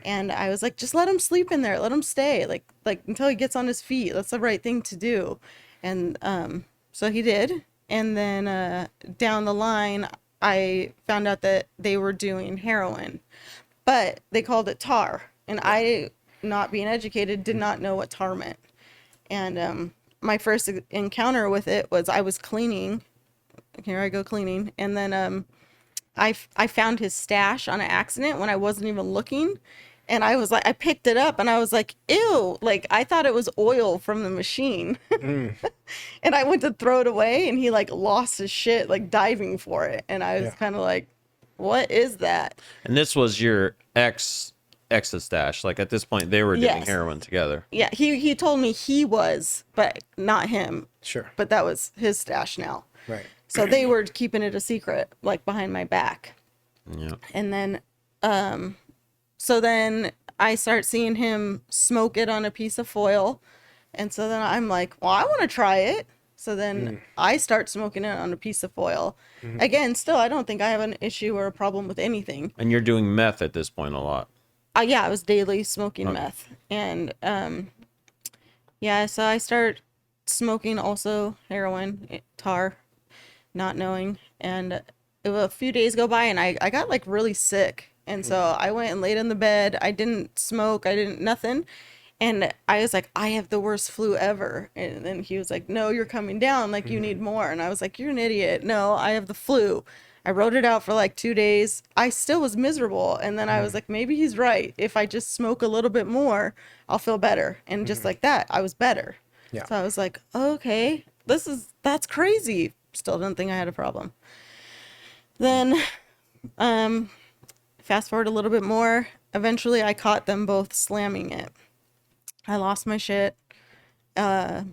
And I was like, just let him sleep in there. Let him stay like until he gets on his feet. That's the right thing to do. And so he did. And then down the line, I found out that they were doing heroin, but they called it tar. And I, not being educated, did not know what tar meant. And my first encounter with it was I was cleaning. Here I go cleaning. And then I found his stash on an accident when I wasn't even looking. And I was like, I picked it up and I was like, ew, like I thought it was oil from the machine. And I went to throw it away and he like lost his shit, like diving for it. And I was kind of like, what is that?
And this was your ex's stash. Like at this point, they were doing heroin together.
Yeah, he told me he was, but not him.
Sure.
But that was his stash now.
Right.
So they were keeping it a secret, like behind my back.
Yeah.
And then, so then I start seeing him smoke it on a piece of foil. And so then I'm like, well, I want to try it. So then I start smoking it on a piece of foil. Again, still, I don't think I have an issue or a problem with anything.
And you're doing meth at this point a lot.
Yeah, I was daily smoking meth. And yeah, so I start smoking also heroin, tar, not knowing. And a few days go by and I got like really sick. And so I went and laid in the bed. I didn't smoke. I didn't nothing. And I was like, I have the worst flu ever. And then he was like, no, you're coming down. Like, you need more. And I was like, you're an idiot. No, I have the flu. I wrote it out for like 2 days. I still was miserable. And then I was like, maybe he's right. If I just smoke a little bit more, I'll feel better. And just like that, I was better.
Yeah.
So I was like, okay, that's crazy. Still didn't think I had a problem. Then, fast forward a little bit more. Eventually I caught them both slamming it. I lost my shit. Yeah.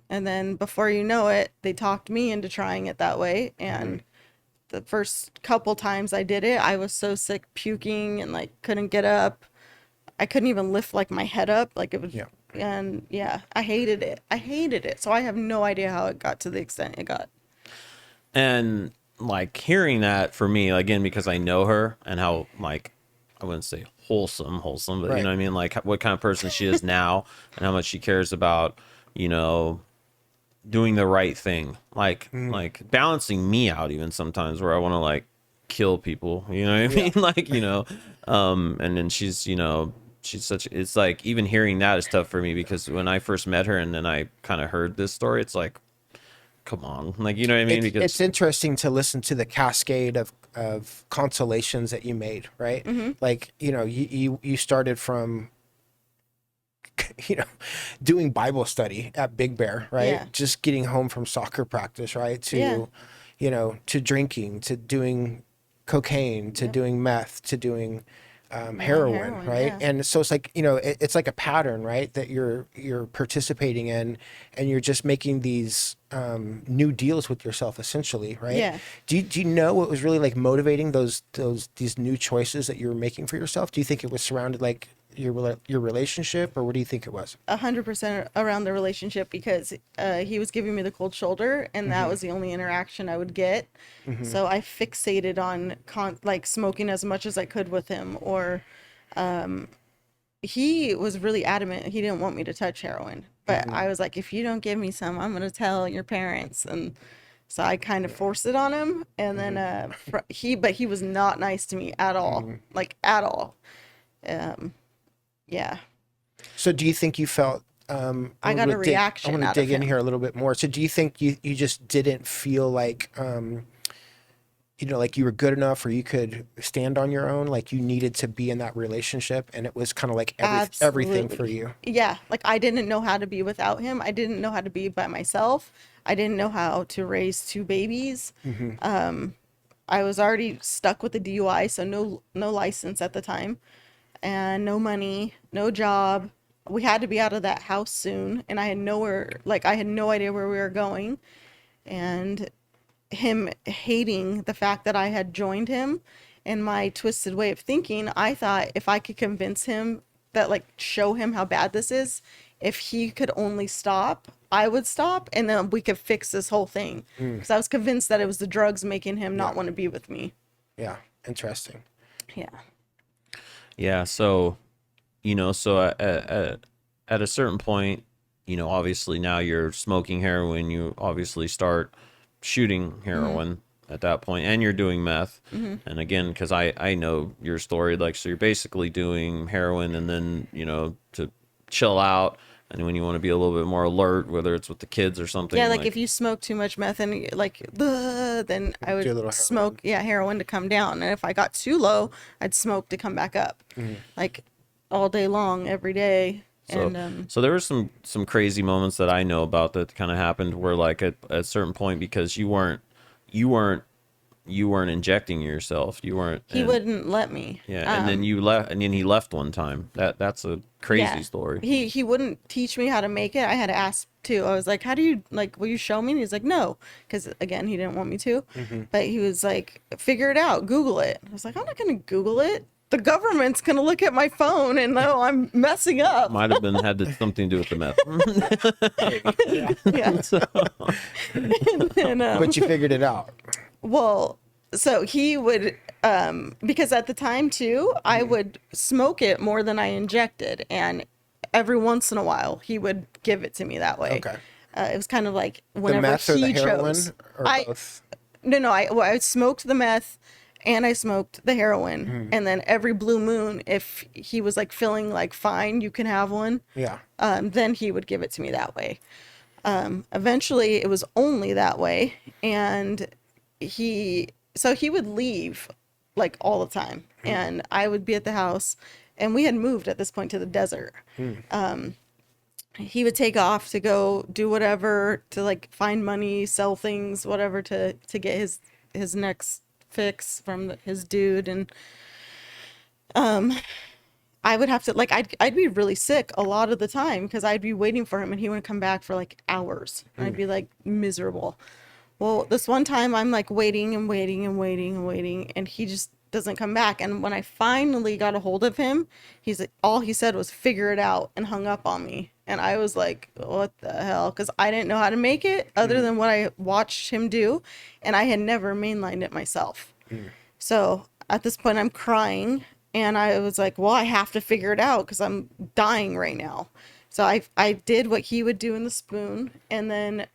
And then before you know it, they talked me into trying it that way. And the first couple times I did it, I was so sick, puking and like couldn't get up. I couldn't even lift like my head up. Like it was, and yeah, I hated it. I hated it. So I have no idea how it got to the extent it got.
And like hearing that for me, again, because I know her and how like, I wouldn't say wholesome, but you know what I mean? Like what kind of person she is now and how much she cares about, you know, doing the right thing. Like balancing me out even sometimes where I want to like kill people, you know what I mean? Like, you know, and then she's, you know, she's such, it's like even hearing that is tough for me because when I first met her and then I kind of heard this story, it's like, come on, like, you know what I mean? Because
it's interesting to listen to the cascade of consolations that you made, right? Like, you know, you started from, you know, doing Bible study at Big Bear, right?
Yeah.
Just getting home from soccer practice, right? To, you know, to drinking, to doing cocaine, to doing meth, to doing heroin, right? And so it's like, you know, it's like a pattern, right? That you're participating in, and you're just making these new deals with yourself, essentially, right?
Yeah.
Do you know what was really like motivating these new choices that you were making for yourself? Do you think it was surrounded like your relationship, or what do you think it was?
100% around the relationship, because he was giving me the cold shoulder, and that was the only interaction I would get. So I fixated on like smoking as much as I could with him, or he was really adamant he didn't want me to touch heroin, but I was like, if you don't give me some, I'm gonna tell your parents. And so I kind of forced it on him, and then he was not nice to me at all, like at all. Yeah.
So do you think you felt
I got a reaction.
I want to dig in here a little bit more. So do you think you just didn't feel like you know, like you were good enough or you could stand on your own, like you needed to be in that relationship, and it was kind of like everything for you?
Yeah, like I didn't know how to be without him. I didn't know how to be by myself. I didn't know how to raise 2 babies. I was already stuck with the DUI, so no license at the time, and no money, no job. We had to be out of that house soon, and I had no idea where we were going. And him hating the fact that I had joined him, and my twisted way of thinking, I thought if I could convince him that, like, show him how bad this is, if he could only stop, I would stop, and then we could fix this whole thing. Because I was convinced that it was the drugs making him not want to be with me.
Yeah, interesting.
Yeah, so, you know, so at a certain point, you know, obviously now you're smoking heroin, you obviously start shooting heroin at that point, and you're doing meth. And again, because I know your story, like, so you're basically doing heroin, and then, you know, to chill out, and when you want to be a little bit more alert, whether it's with the kids or something.
Yeah, like if you smoke too much meth and like, then I
Do a little
would smoke, heroin to come down. And if I got too low, I'd smoke to come back up, like all day long, every day.
So,
And
so there were some crazy moments that I know about that kind of happened where, like, at a certain point, because you weren't injecting yourself, you weren't.
he wouldn't let me.
Yeah, and then you left, and then he left one time. That's a crazy
Yeah.
story.
He wouldn't teach me how to make it. I had to ask too. I was like, "How do you like? Will you show me?" And he's like, "No," because again, he didn't want me to. But he was like, "Figure it out. Google it." I was like, "I'm not gonna Google it. The government's gonna look at my phone and know I'm messing up."
Might have been something to do with the meth.
Yeah. And,
But you figured it out.
well, so he would, because at the time too, I would smoke it more than I injected, and every once in a while he would give it to me that way.
Okay.
It was kind of like
The
whenever
meth or
he
the heroin
chose.
or both?
No, I smoked the meth and I smoked the heroin, and then every blue moon, if he was like feeling like fine, you can have one.
Yeah.
Then he would give it to me that way. Eventually, it was only that way, and he would leave like all the time, and I would be at the house, and we had moved at this point to the desert. He would take off to go do whatever, to like find money, sell things, whatever, to get his next fix from his dude, and I would have to, like, I'd be really sick a lot of the time because I'd be waiting for him and he wouldn't come back for like hours. I'd be like miserable. Well, this one time I'm like waiting and waiting and waiting and waiting, and he just doesn't come back. And when I finally got a hold of him, all he said was figure it out, and hung up on me. And I was like, what the hell? Because I didn't know how to make it other than what I watched him do, and I had never mainlined it myself. So at this point I'm crying, and I was like, well, I have to figure it out because I'm dying right now. So I did what he would do in the spoon, and then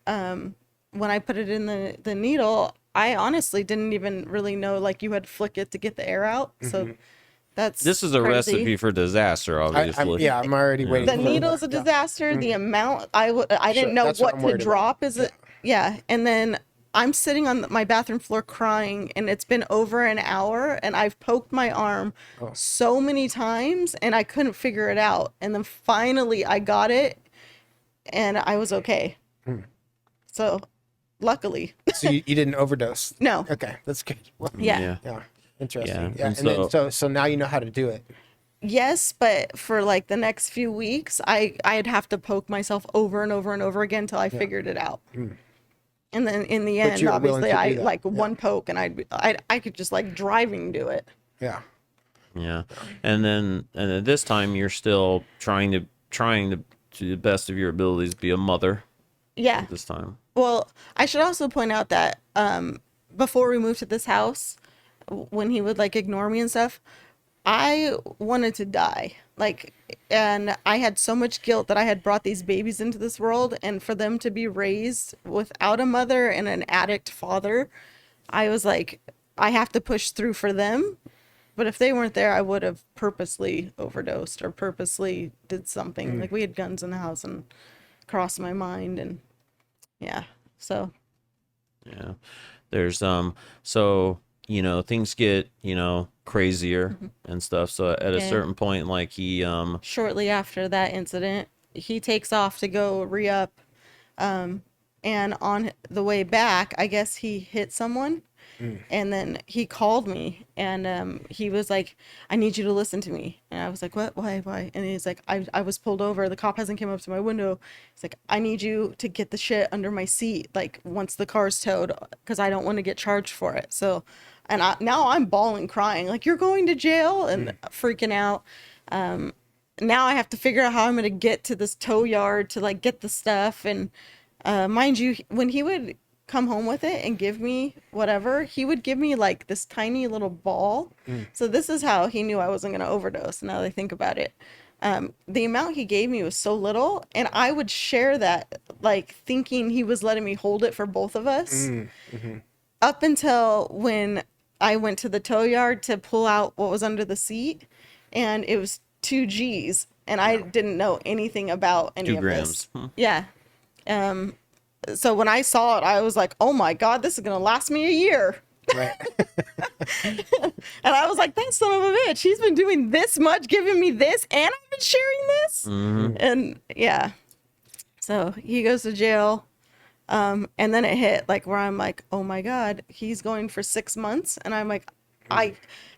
when I put it in the needle, I honestly didn't even really know, like, you had to flick it to get the air out. So this
is a
crazy.
recipe for disaster, obviously.
I'm already waiting.
The
for
needle's a
yeah.
disaster. The amount I didn't
Sure,
know
that's what
what
I'm
to
worried about.
drop. And then I'm sitting on my bathroom floor crying, and it's been over an hour, and I've poked my arm so many times, and I couldn't figure it out. And then finally I got it, and I was okay. So luckily.
So you didn't overdose?
No.
Okay, that's good. Well,
Yeah.
yeah, interesting.
Yeah,
Yeah,
and
and then so now you know how to do it.
Yes, but for like the next few weeks, I'd have to poke myself over and over and over again till I figured it out. And then in the end,
you were willing
obviously,
to
I
do that.
like one poke, and I could just like driving do it.
Yeah.
Yeah, and then this time you're still trying to the best of your abilities be a mother.
Yeah.
This time.
Well, I should also point out that before we moved to this house, when he would like ignore me and stuff, I wanted to die. Like, and I had so much guilt that I had brought these babies into this world, and for them to be raised without a mother and an addict father, I was like, I have to push through for them. But if they weren't there, I would have purposely overdosed or purposely did something. Like, we had guns in the house and crossed my mind, and yeah. So
Yeah. There's so things get, crazier and stuff. So at a certain point, like he
shortly after that incident, he takes off to go re-up, and on the way back, I guess he hit someone, and then he called me, and he was like, I need you to listen to me. And I was like, what? Why? And he's like, I was pulled over, the cop hasn't come up to my window. He's like, I need you to get the shit under my seat, like, once the car's towed, because I don't want to get charged for it. So, and now I'm bawling, crying, like, you're going to jail, and freaking out. Now I have to figure out how I'm going to get to this tow yard to like get the stuff. And mind you, when he would come home with it and give me whatever, he would give me like this tiny little ball. So this is how he knew I wasn't going to overdose. Now that I think about it, the amount he gave me was so little, and I would share that, like, thinking he was letting me hold it for both of us. Up until when I went to the tow yard to pull out what was under the seat, and it was 2 G's, and I didn't know anything about any
2
of
grams.
this. Yeah. So when I saw it, I was like, oh my God, this is going to last me a year.
Right.
And I was like, that son of a bitch, he's been doing this much, giving me this, and I've been sharing this. And yeah. So he goes to jail. And then it hit like where I'm like, oh my God, he's going for 6 months. And I'm like,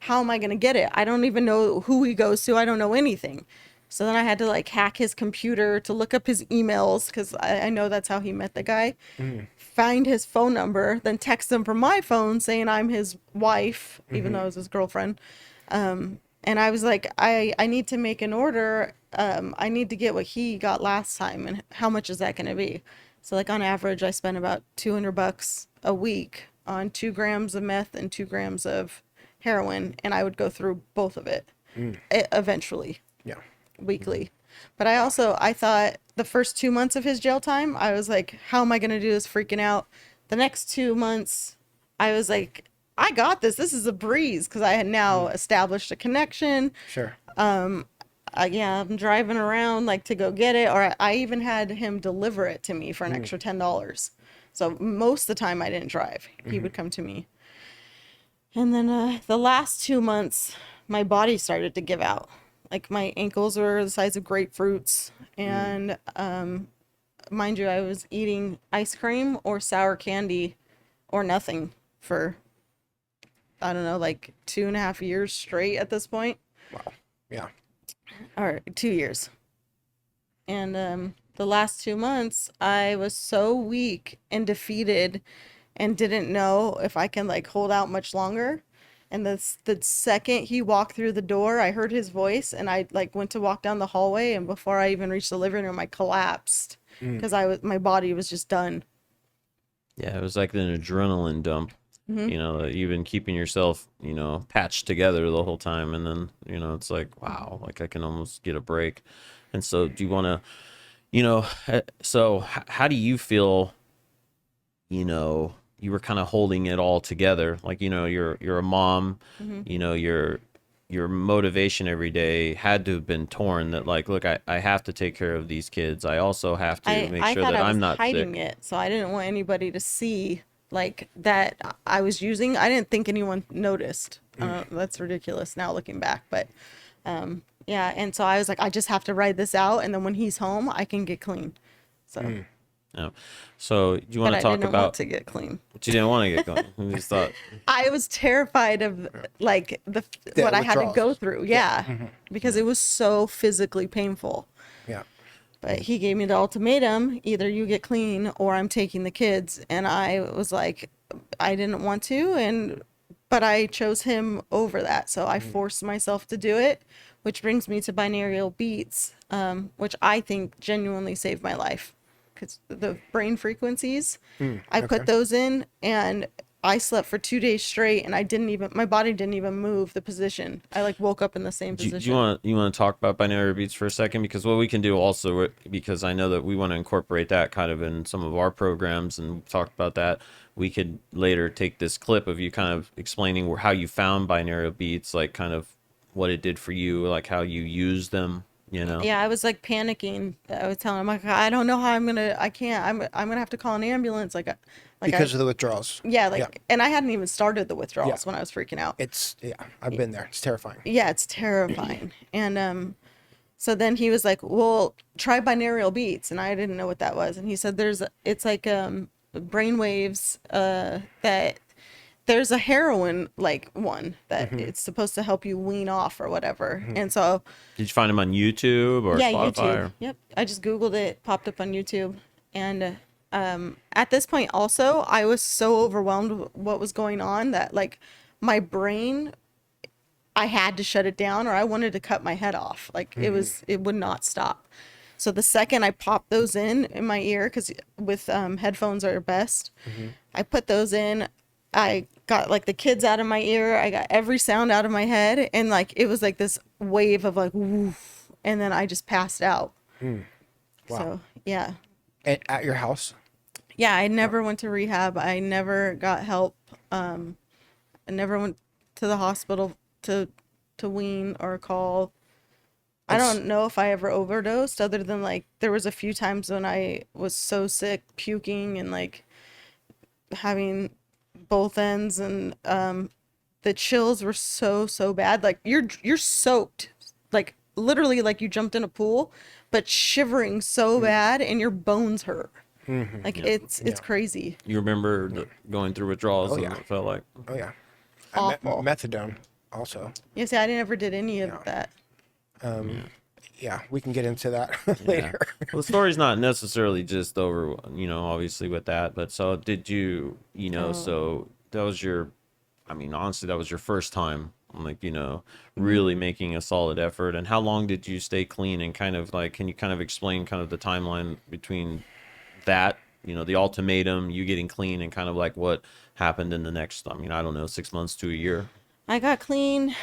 how am I going to get it? I don't even know who he goes to. I don't know anything. So then I had to like hack his computer to look up his emails, because I know that's how he met the guy. Find his phone number, then text him from my phone saying I'm his wife, even though I was his girlfriend. And I was like, I need to make an order. I need to get what he got last time. And how much is that going to be? So like on average, I spend about $200 a week on 2 grams of meth and 2 grams of heroin. And I would go through both of it eventually.
Yeah.
Weekly. But I thought the first 2 months of his jail time, I was like, how am I going to do this? Freaking out. The next 2 months, I was like, I got this. This is a breeze, because I had now established a connection.
Sure.
I'm driving around like to go get it, or I even had him deliver it to me for an extra $10. So most of the time I didn't drive. He would come to me. And then the last 2 months, my body started to give out. Like my ankles were the size of grapefruits. And mind you, I was eating ice cream or sour candy or nothing for, I don't know, like 2.5 years straight at this point.
Wow. Yeah.
Or 2 years. And the last 2 months, I was so weak and defeated and didn't know if I can like hold out much longer. And the second he walked through the door, I heard his voice, and I like went to walk down the hallway, and before I even reached the living room, I collapsed because my body was just done.
Yeah, it was like an adrenaline dump. That you've been keeping yourself, patched together the whole time, and then it's like, wow, like I can almost get a break. And so, do you want to, so how do you feel? You were kind of holding it all together, like you're a mom, your motivation every day had to have been torn, that like, look, I have to take care of these kids. I also have to make sure that I'm not
hiding
sick.
it, so I didn't want anybody to see like that I was using. I didn't think anyone noticed. That's ridiculous now looking back, but yeah. And so I was like, I just have to ride this out, and then when he's home, I can get clean. So.
No. So you want to talk
I didn't
about
want to get clean.
But you didn't want to get going. You just thought
I was terrified of like what I had to go through. Yeah. Because it was so physically painful.
Yeah.
But he gave me the ultimatum, either you get clean or I'm taking the kids. And I was like, I didn't want to, but I chose him over that. So I forced myself to do it, which brings me to binaural beats, which I think genuinely saved my life. Because the brain frequencies, I put those in, and I slept for 2 days straight, and my body didn't even move the position. I like woke up in the same position.
You want to talk about binaural beats for a second? Because what we can do also, because I know that we want to incorporate that kind of in some of our programs and talk about that. We could later take this clip of you kind of explaining how you found binaural beats, like kind of what it did for you, like how you use them.
Yeah, I was like panicking. I was telling him, like, I don't know how I'm gonna have to call an ambulance,
Because of the withdrawals.
Yeah, and I hadn't even started the withdrawals when I was freaking out.
I've been there. It's terrifying.
Yeah, it's terrifying. And so then he was like, well, try binaural beats, and I didn't know what that was. And he said it's like brain waves that there's a heroin like one that it's supposed to help you wean off or whatever. And so
did you find them on YouTube or Spotify?
YouTube. Yep. I just Googled it, popped up on YouTube. And at this point also, I was so overwhelmed with what was going on that like my brain, I had to shut it down, or I wanted to cut my head off. Like it would not stop. So the second I popped those in my ear, because with headphones are best, I put those in. I got like the kids out of my ear. I got every sound out of my head. And like, it was like this wave of like, woof. And then I just passed out.
Wow.
So, yeah.
And at your house?
Yeah. I never went to rehab. I never got help. I never went to the hospital to wean or call. I don't know if I ever overdosed, other than like there was a few times when I was so sick, puking and like having both ends, and the chills were so bad. Like you're soaked, like literally like you jumped in a pool, but shivering so bad and your bones hurt. Like it's crazy.
You remember going through withdrawals
Oh,
and
yeah.
it felt like
Oh yeah.
Awful.
Methadone also.
You see, I never did any of that.
Yeah, we can get into that
yeah.
later.
Well, the story's not necessarily just over, obviously with that, but so did you, so that was I mean, honestly, that was your first time, like, really making a solid effort. And how long did you stay clean? And kind of like, can you kind of explain kind of the timeline between that, the ultimatum, you getting clean, and kind of like what happened in the next, I mean, I don't know, 6 months to a year?
I got clean,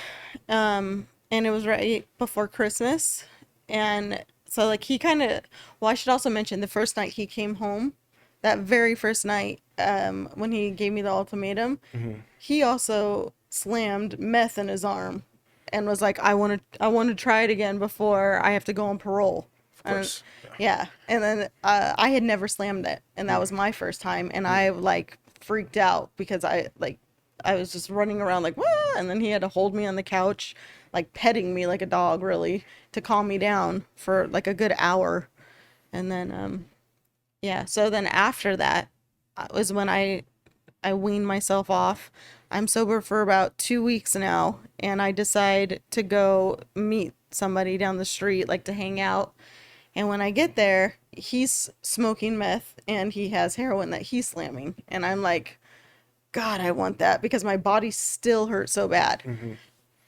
and it was right before Christmas. And so, like, he kind of, well, I should also mention the first night he came home, that very first night, when he gave me the ultimatum, he also slammed meth in his arm and was like, I want to try it again before I have to go on parole.
Of course.
Yeah. And then I had never slammed it, and that was my first time, and I like freaked out because I was just running around like, wah! And then he had to hold me on the couch, like petting me like a dog, really, to calm me down for like a good hour. And then yeah, so then after that was when I weaned myself off. I'm sober for about 2 weeks now, and I decide to go meet somebody down the street, like to hang out. And when I get there, he's smoking meth and he has heroin that he's slamming. And I'm like, God, I want that, because my body still hurts so bad.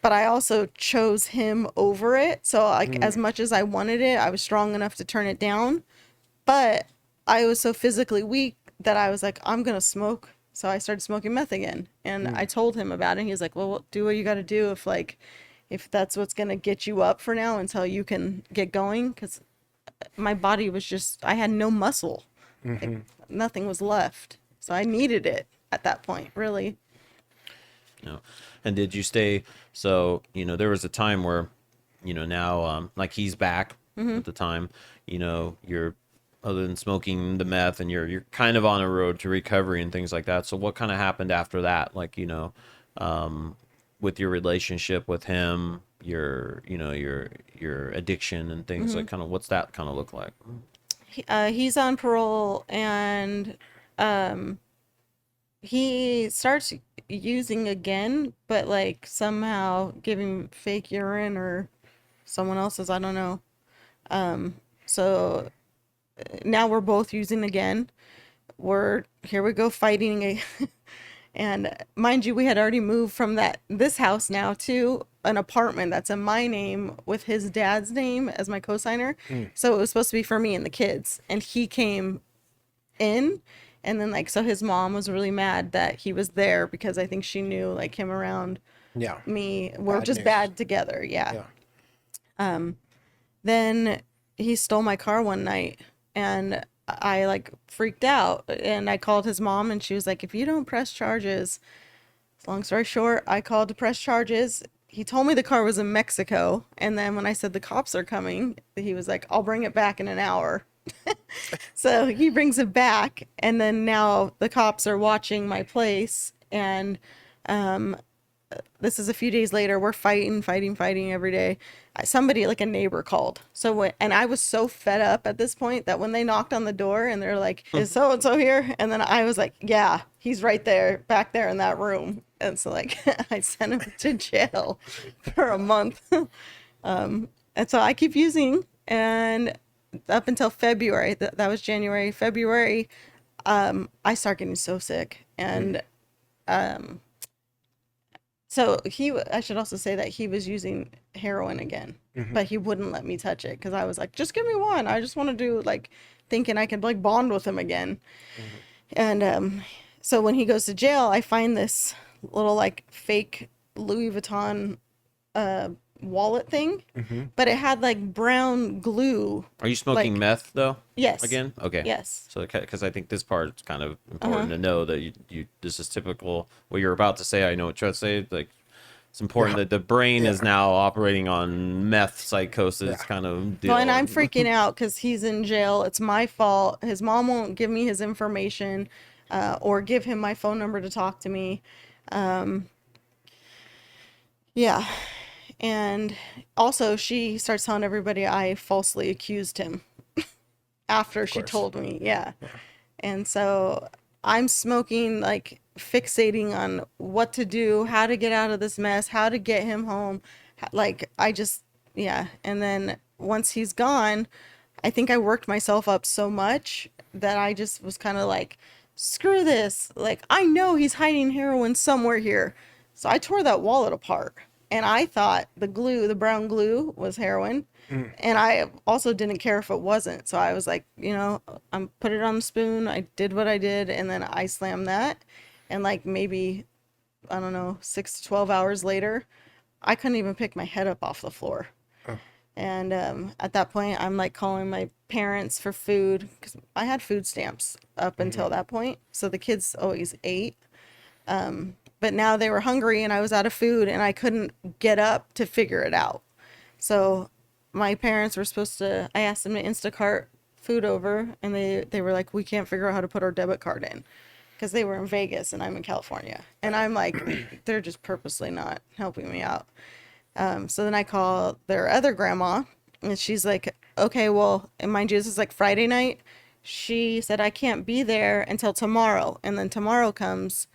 But I also chose him over it. So like as much as I wanted it, I was strong enough to turn it down. But I was so physically weak that I was like, I'm going to smoke. So I started smoking meth again. And I told him about it. And he's like, well, do what you got to do if that's what's going to get you up for now until you can get going. Because my body was just, I had no muscle. Like, nothing was left. So I needed it at that point, really.
And did you stay, so, there was a time where, now, like he's back at the time, you're, other than smoking the meth, and you're kind of on a road to recovery and things like that. So what kind of happened after that? Like, with your relationship with him, your addiction and things, like kind of, what's that kind of look like?
He's on parole, and he starts using again, but like somehow giving fake urine or someone else's, I don't know. So now we're both using again. Here we go fighting. And mind you, we had already moved from this house now to an apartment that's in my name with his dad's name as my co-signer. So it was supposed to be for me and the kids. And he came in, and then like, so his mom was really mad that he was there, because I think she knew like him around me. We're
Bad
just
news.
bad together. Yeah. Then he stole my car one night, and I like freaked out, and I called his mom, and she was like, if you don't press charges, long story short, I called to press charges. He told me the car was in Mexico, and then when I said the cops are coming, he was like, I'll bring it back in an hour. So he brings it back, and then now the cops are watching my place, and this is a few days later. We're fighting every day. Somebody, like a neighbor, called. And I was so fed up at this point that when they knocked on the door and they're like, is so and so here? And then I was like, yeah, he's right there, back there in that room. And so like I sent him to jail for a month. And so I keep using, and up until February, that was January, February, I start getting so sick. And so I should also say that he was using heroin again, but he wouldn't let me touch it, because I was like, just give me one. I just want to do, like, thinking I could like bond with him again. And so when he goes to jail, I find this little like fake Louis Vuitton wallet thing, but it had like brown glue.
Are you smoking
like-
meth though?
Yes.
Again? Okay.
Yes.
So, because I think this part is kind of important to know, that you this is typical. What you're about to say, I know what you're trying to say. Like, it's important that the brain is now operating on meth psychosis kind of deal.
Well, and I'm freaking out because he's in jail. It's my fault. His mom won't give me his information or give him my phone number to talk to me. Yeah. And also, she starts telling everybody I falsely accused him after she told me. Yeah. And so I'm smoking, like fixating on what to do, how to get out of this mess, how to get him home. Like, yeah. And then once he's gone, I think I worked myself up so much that I just was kind of like, screw this. Like, I know he's hiding heroin somewhere here. So I tore that wallet apart. And I thought the brown glue was heroin. And I also didn't care if it wasn't. So I was like, I put it on the spoon. I did what I did. And then I slammed that. And like maybe, I don't know, 6 to 12 hours later, I couldn't even pick my head up off the floor. And at that point, I'm like calling my parents for food because I had food stamps up until that point. So the kids always ate. But now they were hungry and I was out of food and I couldn't get up to figure it out. So my parents were I asked them to Instacart food over and they were like, we can't figure out how to put our debit card in because they were in Vegas and I'm in California. And I'm like, they're just purposely not helping me out. So then I call their other grandma and she's like, okay, well, and mind you, this is like Friday night. She said, I can't be there until tomorrow. And then tomorrow comes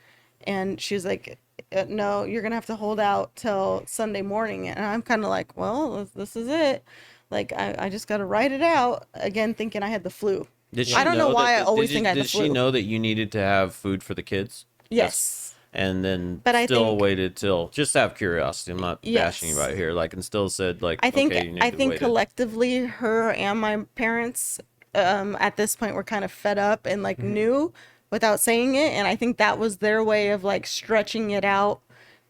and she's like, no, you're going to have to hold out till Sunday morning. And I'm kind of like, well, this is it. Like, I just got to write it out again, thinking I had the flu. I don't know why I always think I had the flu.
Did she know that you needed to have food for the kids?
Yes.
And then
but
still waited till, just out of curiosity, I'm not bashing you right here, like, and still said, like,
I think,
okay, you need
I
to
think
wait
collectively, her and my parents at this point were kind of fed up and like knew without saying it. And I think that was their way of like stretching it out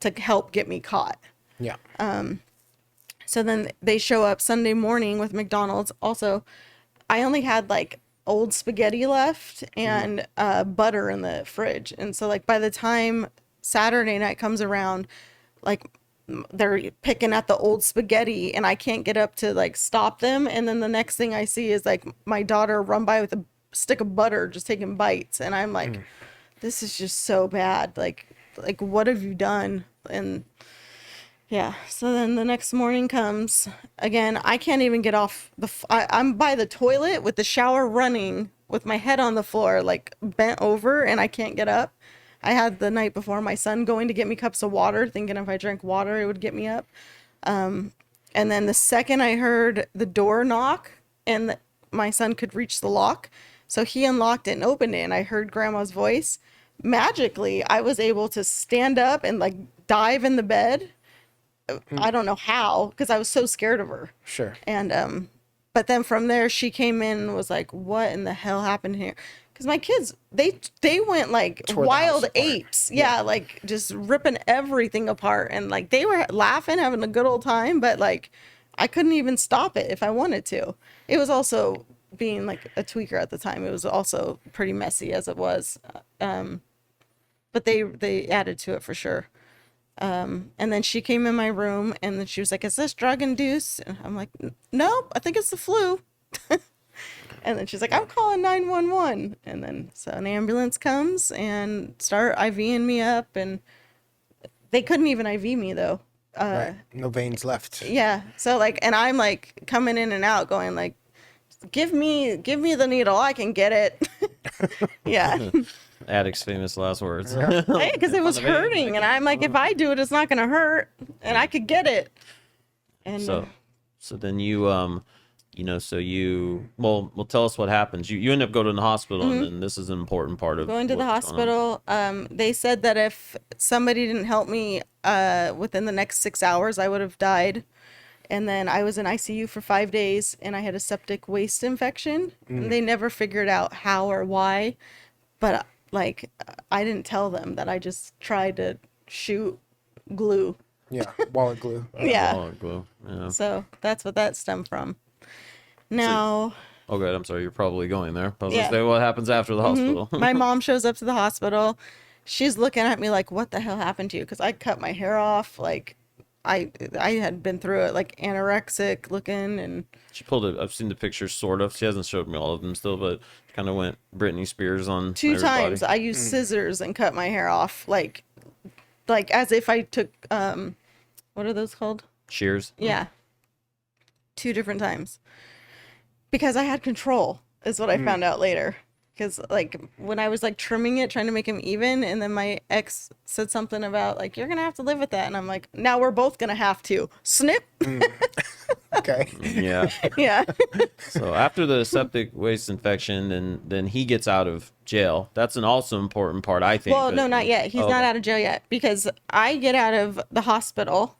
to help get me caught.
Yeah.
So then they show up Sunday morning with McDonald's. Also, I only had like old spaghetti left and butter in the fridge. And so like by the time Saturday night comes around, like they're picking at the old spaghetti and I can't get up to like stop them. And then the next thing I see is like my daughter run by with a stick of butter, just taking bites. And I'm like, this is just so bad. Like what have you done? And yeah. So then the next morning comes again. I can't even get off I'm by the toilet with the shower running with my head on the floor, like bent over, and I can't get up. I had the night before my son going to get me cups of water, thinking if I drank water, it would get me up. And then the second I heard the door knock and my son could reach the lock, so he unlocked it and opened it, and I heard Grandma's voice. Magically, I was able to stand up and like dive in the bed. I don't know how, because I was so scared of her.
Sure.
And but then from there, she came in and was like, "What in the hell happened here?" Because my kids, they went like wild apes. Yeah, like just ripping everything apart, and like they were laughing, having a good old time. But like, I couldn't even stop it if I wanted to. It was also being like a tweaker at the time. It was also pretty messy as it was. But they added to it for sure. And then she came in my room and then she was like, "Is this drug induced?" And I'm like, "Nope, I think it's the flu." And then she's like, "I'm calling 911." And then so an ambulance comes and start IVing me up, and they couldn't even IV me though.
Right. No veins left.
Yeah. So like, and I'm like coming in and out going like, give me the needle. I can get it. Yeah.
Addict's famous last words.
Hey, because it was hurting, and I'm like, if I do it, it's not gonna hurt, and I could get it. And
so then you so you well tell us what happens. You end up going to the hospital, and then this is an important part of
going to the hospital. They said that if somebody didn't help me within the next 6 hours, I would have died. And then I was in ICU for 5 days, and I had a septic waste infection. And they never figured out how or why, but like I didn't tell them that I just tried to shoot glue.
Yeah, wallet glue.
Yeah.
Wallet glue. Yeah.
So that's what that stemmed from. Now.
Oh, good. I'm sorry. You're probably going there. I was
Yeah.
gonna say what happens after the hospital.
My mom shows up to the hospital, she's looking at me like, what the hell happened to you? Because I cut my hair off. Like, I had been through it, like anorexic looking, and
She pulled it. I've seen the pictures, sort of. She hasn't showed me all of them still, but kind of went Britney Spears on
two
everybody.
times I used scissors and cut my hair off, like as if I took what are those called?
Shears.
Yeah, 2 different times, because I had control, is what I found out later. Because like when I was like trimming it, trying to make them even, and then my ex said something about like, you're gonna have to live with that, and I'm like, now we're both gonna have to snip.
Okay.
Yeah.
Yeah.
So after the septic waste infection, then he gets out of jail. That's an also important part, I think.
Well,
but-
no, not yet. He's
Oh,
not
okay.
out of jail yet, because I get out of the hospital.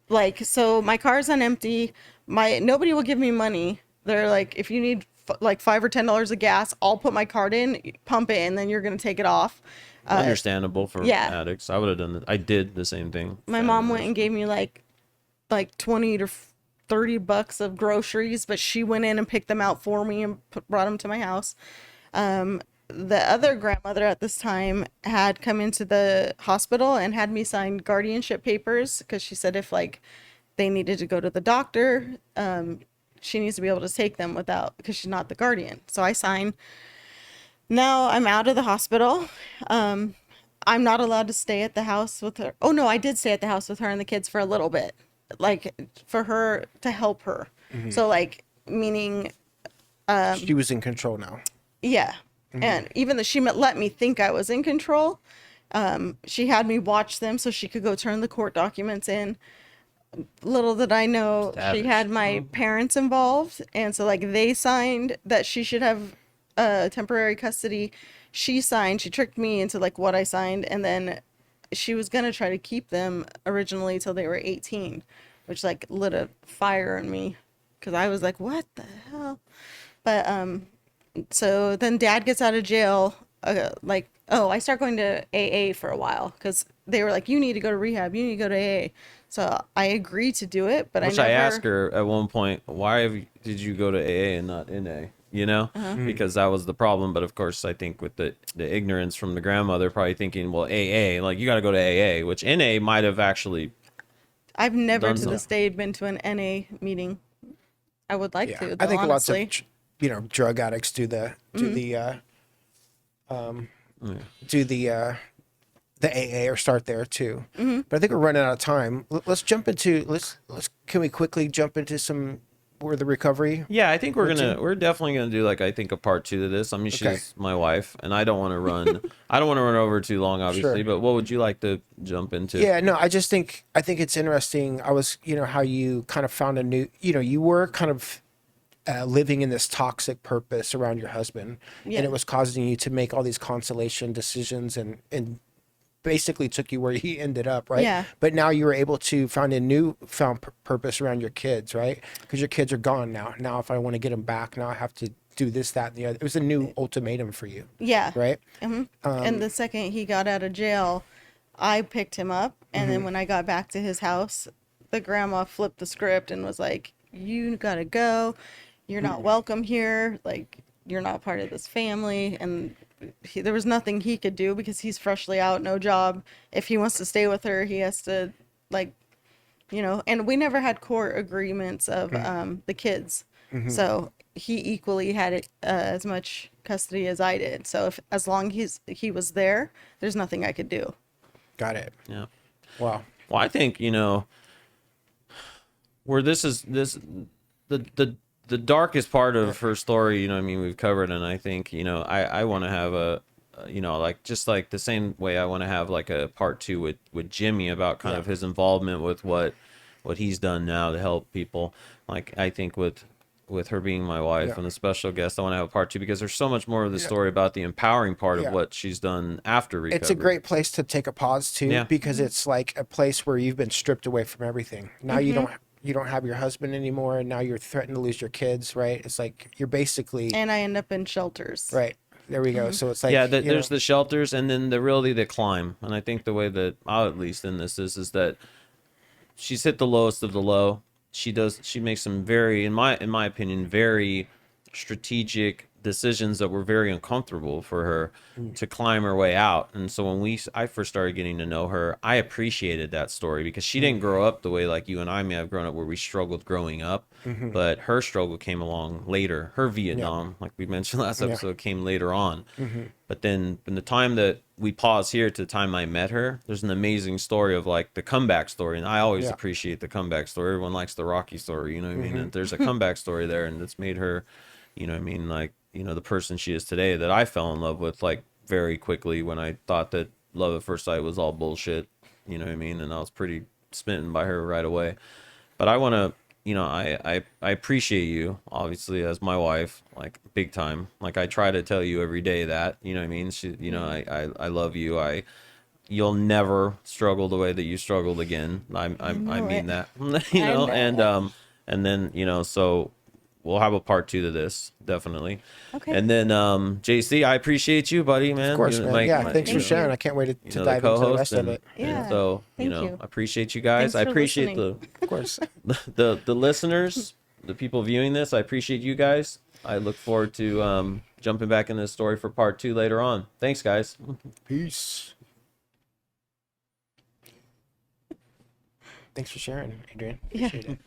Like, so my car's on empty. Nobody will give me money. They're like, if you need like $5 or $10 of gas, I'll put my card in, pump it, and then you're gonna take it off.
Understandable for
yeah.
addicts. I would have done that. I did the same thing.
My mom went and gave me like 20 to $30 of groceries, but she went in and picked them out for me and brought them to my house. The other grandmother at this time had come into the hospital and had me sign guardianship papers, because she said if like they needed to go to the doctor, she needs to be able to take them without, because she's not the guardian. So I signed. Now I'm out of the hospital. I'm not allowed to stay at the house with her. Oh no, I did stay at the house with her and the kids for a little bit, like for her to help her. So like, meaning,
She was in control now.
yeah. And even though she let me think I was in control, she had me watch them so she could go turn the court documents in. Little did I know, she had my parents involved, and so like they signed that she should have temporary custody. She signed. She tricked me into like what I signed, and then she was gonna try to keep them originally till they were 18, which like lit a fire in me, because I was like, what the hell? But so then Dad gets out of jail. I start going to AA for a while, because they were like, you need to go to rehab, you need to go to AA. So I agreed to do it, but
Which
I
I
never
asked her at one point, did you go to AA and not NA? You know, because that was the problem. But of course, I think with the ignorance from the grandmother, probably thinking, well, AA, like you got to go to AA, which NA might have actually.
I've never
done
to
so.
this day been to an NA meeting. I would like
Yeah.
to,
I think
honestly.
lots of drug addicts do the AA or start there too. But I think we're running out of time. Let's jump into can we quickly jump into some where the recovery?
Yeah, I think we're definitely gonna do like I think a part 2 to this. I mean, she's
Okay.
my wife, and I don't want to run. I don't want to run over too long, obviously.
Sure.
But what would you like to jump into?
Yeah, no, I think it's interesting. I was, how you kind of found a new, you were kind of living in this toxic purpose around your husband,
Yeah.
and it was causing you to make all these consolation decisions and basically took you where he ended up, right?
Yeah.
But now you were able to find purpose around your kids, right? Because your kids are gone now. Now, if I want to get them back, now I have to do this, that, and the other. It was a new ultimatum for you,
Yeah.
right?
And the second he got out of jail, I picked him up. And then when I got back to his house, the grandma flipped the script and was like, you gotta go. You're not welcome here. Like, you're not part of this family. And there was nothing he could do, because he's freshly out, no job. If he wants to stay with her, he has to, and we never had court agreements of the kids. So he equally had as much custody as I did. So as long as he was there, there's nothing I could do.
Got it.
Yeah.
Wow.
Well, I think where the darkest part of her story, I mean, we've covered, and I think, I want to have just like the same way I want to have like a part 2 with Jimmy about kind of his involvement with what he's done now to help people. Like, I think with her being my wife and the special guest, I want to have a part 2, because there's so much more of the story about the empowering part of what she's done after recovery.
It's a great place to take a pause too, because it's like a place where you've been stripped away from everything. Now you don't have your husband anymore, and now you're threatened to lose your kids, right? It's like you're basically
And I end up in shelters.
right. There we go. So it's like
there's the shelters, and then the climb. And I think the way that I'll at least in this is that she's hit the lowest of the low. She makes some very, in my opinion, very strategic decisions that were very uncomfortable for her to climb her way out. And so when I first started getting to know her, I appreciated that story because she didn't grow up the way like you and I may have grown up, where we struggled growing up. But her struggle came along later. Her Vietnam, like we mentioned last episode, came later on. But then from the time that we pause here to the time I met her, there's an amazing story of like the comeback story. And I always appreciate the comeback story. Everyone likes the Rocky story, you know what I mean? And there's a comeback story there, and it's made her, you know what I mean, like, you know, the person she is today that I fell in love with like very quickly when I thought that love at first sight was all bullshit, you know what I mean? And I was pretty smitten by her right away. But I want to, you know, I appreciate you, obviously, as my wife, like big time. Like I try to tell you every day that, you know what I mean? You know, I love you. You'll never struggle the way that you struggled again. I mean that, you know, and then, you know, so we'll have a part 2 to this, definitely.
Okay.
And then, JC, I appreciate you, buddy, man.
Of course, man. Thanks for sharing. I can't wait to dive into the rest of it.
And so, you know, I appreciate you guys.
Thanks
I
for
appreciate
listening.
Of course.
the listeners, the people viewing this. I appreciate you guys. I look forward to jumping back in this story for part 2 later on. Thanks, guys.
Peace. Thanks for sharing, Adrienne. Appreciate it.